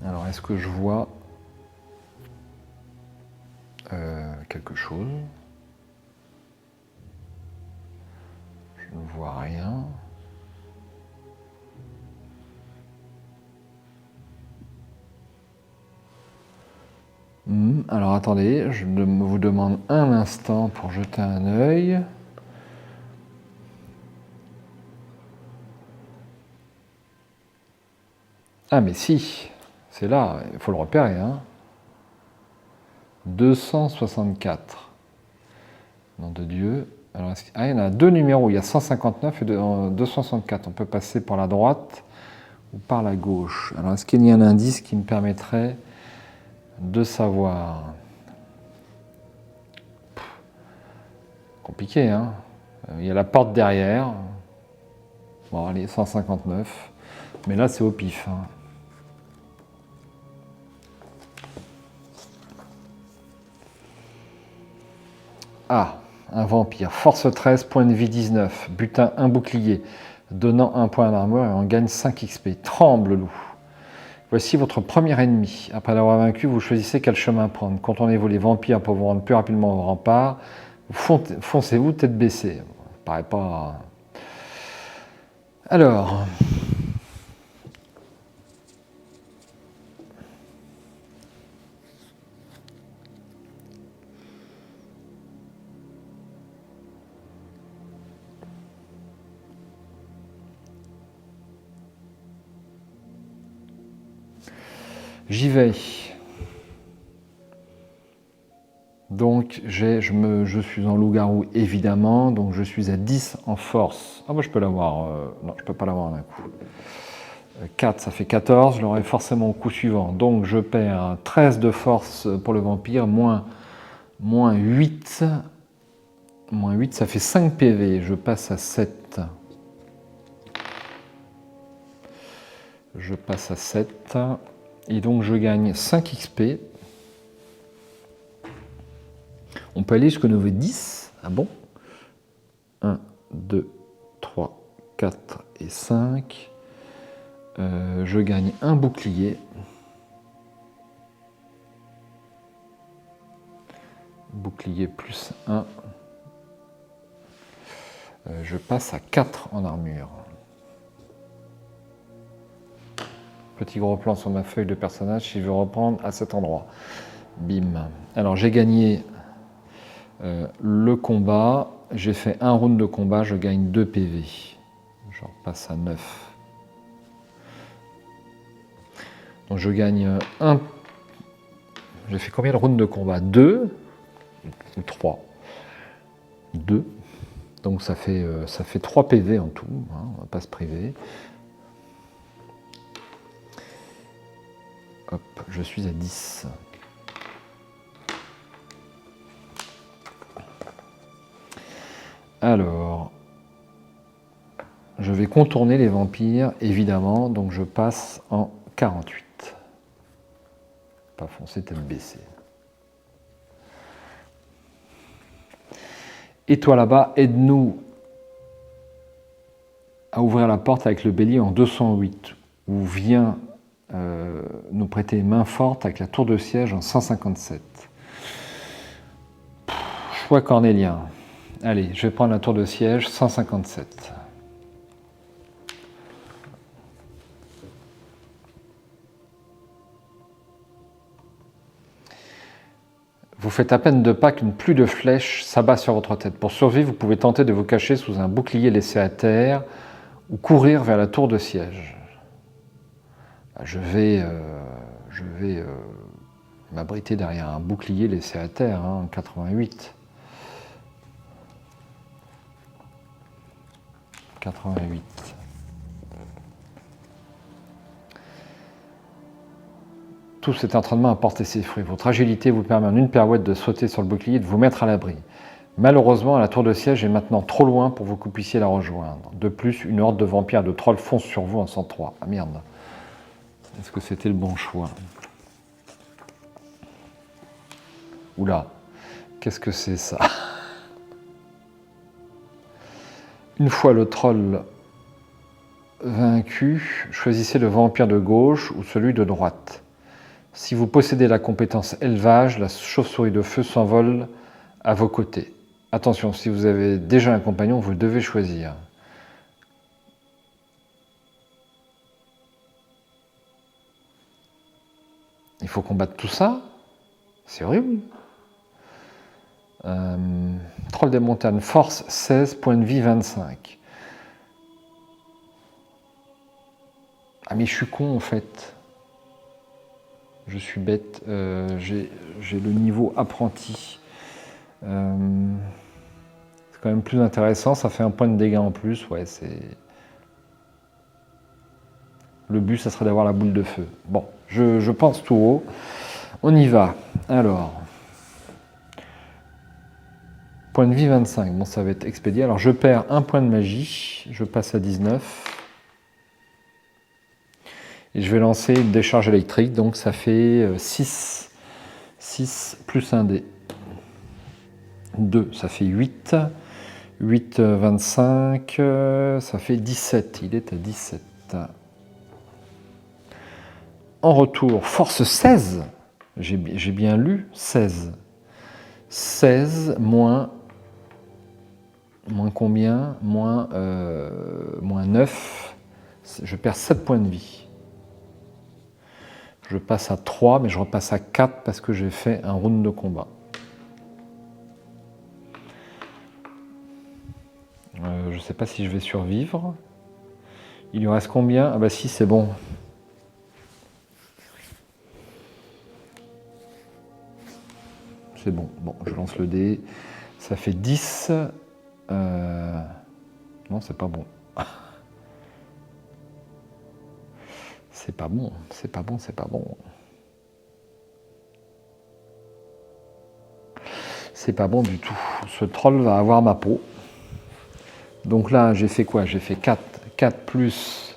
Alors, est-ce que je vois quelque chose? Je ne vois rien. Alors, attendez, je vous demande un instant pour jeter un œil. Ah mais si, c'est là, il faut le repérer. 264. Nom de Dieu. Alors, il y en a deux numéros, il y a 159 et 264. On peut passer par la droite ou par la gauche. Alors est-ce qu'il y a un indice qui me permettrait de savoir? Compliqué, hein. Il y a la porte derrière. Bon, allez, 159. Mais là, c'est au pif. Ah, un vampire. Force 13, point de vie 19. Butin, un bouclier. Donnant un point d'armure et on gagne 5 XP. Tremble, loup. Voici votre premier ennemi. Après l'avoir vaincu, vous choisissez quel chemin prendre. Contournez-vous les vampires pour vous rendre plus rapidement au rempart. Foncez-vous tête baissée. Ça paraît pas... Alors... J'y vais. Donc, je suis en loup-garou, évidemment. Donc, je suis à 10 en force. Ah, moi, je peux l'avoir. Non, je ne peux pas l'avoir d'un coup. 4, ça fait 14. Je l'aurai forcément au coup suivant. Donc, je perds 13 de force pour le vampire, moins 8. Moins 8, ça fait 5 PV. Je passe à 7. Je passe à 7. Et donc, je gagne 5 XP. On peut aller jusqu'au niveau 10. Ah bon? 1, 2, 3, 4 et 5. Je gagne un bouclier. Bouclier plus 1. Je passe à 4 en armure. Petit gros plan sur ma feuille de personnage si je veux reprendre à cet endroit. Bim. Alors j'ai gagné le combat. J'ai fait un round de combat, je gagne 2 PV. Je repasse à 9. Donc je gagne 1. J'ai fait combien de rounds de combat? 2 ou 3? 2. Donc ça fait 3 PV en tout, hein, on ne va pas se priver. Hop, je suis à 10. Alors, je vais contourner les vampires, évidemment, donc je passe en 48. Pas foncé, tête baissée. Et toi là-bas, aide-nous à ouvrir la porte avec le bélier en 208, ou viens nous prêter main forte avec la tour de siège en 157. Choix cornélien. Allez, je vais prendre la tour de siège 157. Vous faites à peine 2 pas qu'une pluie de flèches s'abat sur votre tête. Pour survivre, vous pouvez tenter de vous cacher sous un bouclier laissé à terre ou courir vers la tour de siège. Je vais m'abriter derrière un bouclier laissé à terre, hein, en 88. 88. Tout cet entraînement a porté ses fruits. Votre agilité vous permet en une pirouette de sauter sur le bouclier et de vous mettre à l'abri. Malheureusement, la tour de siège est maintenant trop loin pour que vous puissiez la rejoindre. De plus, une horde de vampires et de trolls fonce sur vous en 103. Ah merde. Est-ce que c'était le bon choix? Oula, qu'est-ce que c'est ça? Une fois le troll vaincu, choisissez le vampire de gauche ou celui de droite. Si vous possédez la compétence élevage, la chauve-souris de feu s'envole à vos côtés. Attention, si vous avez déjà un compagnon, vous devez choisir. Il faut combattre tout ça? C'est horrible. Troll des montagnes, force 16, point de vie 25. Ah mais je suis con en fait. Je suis bête. J'ai le niveau apprenti. C'est quand même plus intéressant, ça fait un point de dégâts en plus. Ouais, c'est... Le but, ça serait d'avoir la boule de feu. Bon, je pense tout haut. On y va. Alors... Point de vie 25, bon ça va être expédié. Alors je perds un point de magie, je passe à 19. Et je vais lancer une décharge électrique, donc ça fait 6. 6 plus 1 dé. 2, ça fait 8. 8, 25, ça fait 17. Il est à 17. En retour, force 16. J'ai bien lu 16. 16 moins... Moins combien? Moins 9. Je perds 7 points de vie. Je passe à 3, mais je repasse à 4 parce que j'ai fait un round de combat. Je ne sais pas si je vais survivre. Il lui reste combien? Ah bah si, c'est bon. C'est bon. Bon, je lance le dé. Ça fait 10. Non, c'est pas bon. C'est pas bon, c'est pas bon, c'est pas bon. C'est pas bon du tout. Ce troll va avoir ma peau. Donc là, j'ai fait quoi? J'ai fait 4. 4 plus...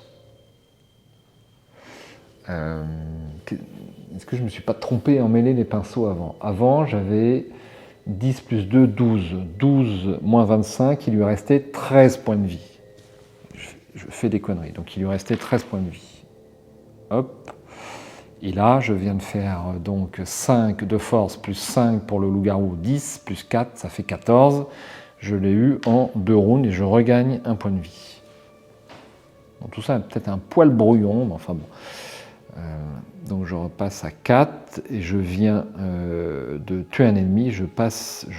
Est-ce que je ne me suis pas trompé en mêler les pinceaux avant? Avant, j'avais 10 plus 2, 12. 12 moins 25, il lui restait 13 points de vie. Je fais des conneries. Donc il lui restait 13 points de vie. Hop. Et là, je viens de faire donc 5 de force plus 5 pour le loup-garou, 10 plus 4, ça fait 14. Je l'ai eu en 2 rounds et je regagne un point de vie. Donc tout ça est peut-être un poil brouillon, mais enfin bon. Donc je repasse à 4 et je viens de tuer un ennemi, je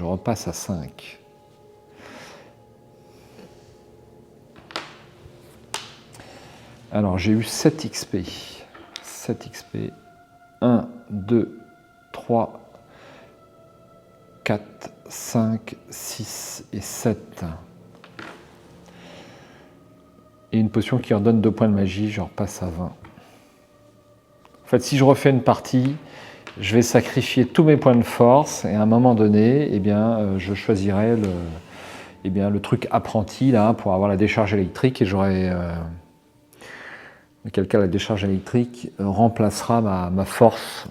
repasse à 5. Alors j'ai eu 7 XP. 7 XP. 1, 2, 3, 4, 5, 6 et 7. Et une potion qui redonne 2 points de magie, je repasse à 20. En fait, si je refais une partie, je vais sacrifier tous mes points de force et à un moment donné, eh bien, je choisirai le truc apprenti là, pour avoir la décharge électrique et j'aurai... auquel cas la décharge électrique remplacera ma force.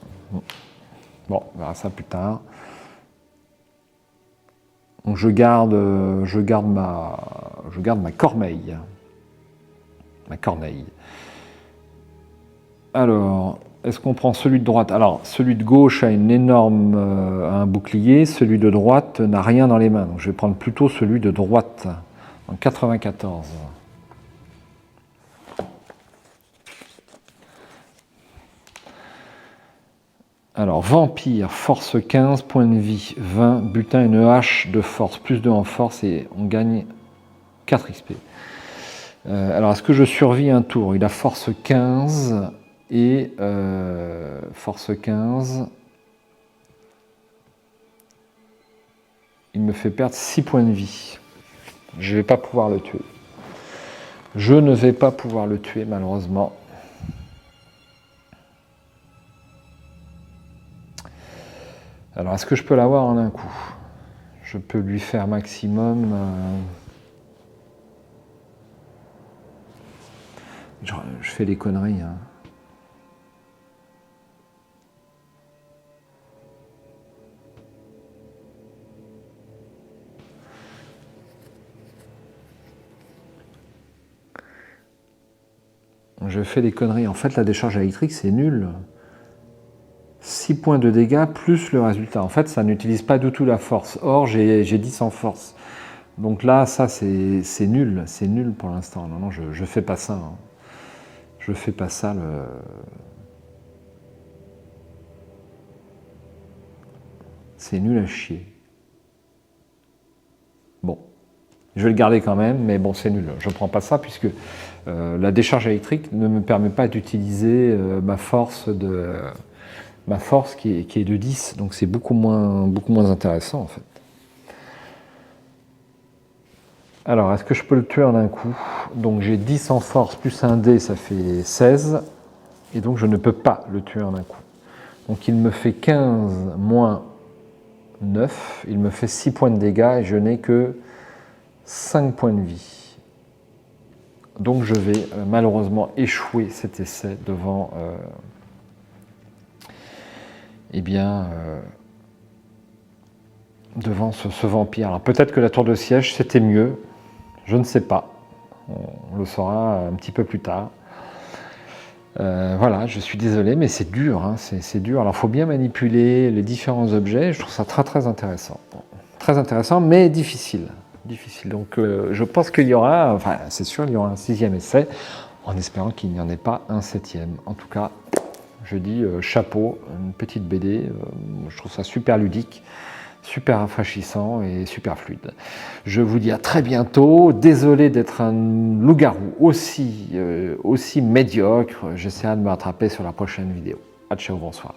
Bon, on verra ça plus tard. Donc je garde ma corneille. Ma corneille. Alors, est-ce qu'on prend celui de droite? Alors, celui de gauche a un bouclier, celui de droite n'a rien dans les mains. Donc je vais prendre plutôt celui de droite, en 94. Alors, vampire, force 15, point de vie 20, butin, une hache de force, plus 2 en force et on gagne 4 XP. Alors, est-ce que je survis un tour? Il a force 15 et force 15. Il me fait perdre 6 points de vie. Je ne vais pas pouvoir le tuer. Je ne vais pas pouvoir le tuer, malheureusement. Alors, est-ce que je peux l'avoir en un coup? Je peux lui faire maximum... Je fais des conneries. Hein. Je fais des conneries. En fait, la décharge électrique, c'est nul. 6 points de dégâts plus le résultat. En fait, ça n'utilise pas du tout la force. Or, j'ai 10 en force. Donc là, ça, c'est nul. C'est nul pour l'instant. Non, je ne fais pas ça. Hein. Je fais pas ça. C'est nul à chier. Bon. Je vais le garder quand même, mais bon, c'est nul. Je ne prends pas ça puisque la décharge électrique ne me permet pas d'utiliser ma force qui est de 10. Donc c'est beaucoup moins intéressant en fait. Alors, est-ce que je peux le tuer en un coup? Donc j'ai 10 en force plus un dé, ça fait 16. Et donc je ne peux pas le tuer en un coup. Donc il me fait 15 moins 9. Il me fait 6 points de dégâts et je n'ai que 5 points de vie. Donc je vais malheureusement échouer cet essai devant devant ce vampire. Alors peut-être que la tour de siège c'était mieux, je ne sais pas. On le saura un petit peu plus tard. Voilà, je suis désolé, mais c'est dur, hein, c'est dur. Alors il faut bien manipuler les différents objets, je trouve ça très intéressant. Très intéressant, mais difficile. Donc je pense qu'il y aura, enfin c'est sûr, il y aura un 6e essai, en espérant qu'il n'y en ait pas un 7e. En tout cas, je dis chapeau, une petite BD, je trouve ça super ludique, super rafraîchissant et super fluide. Je vous dis à très bientôt. Désolé d'être un loup-garou aussi médiocre. J'essaierai de me rattraper sur la prochaine vidéo. Ciao, bonsoir.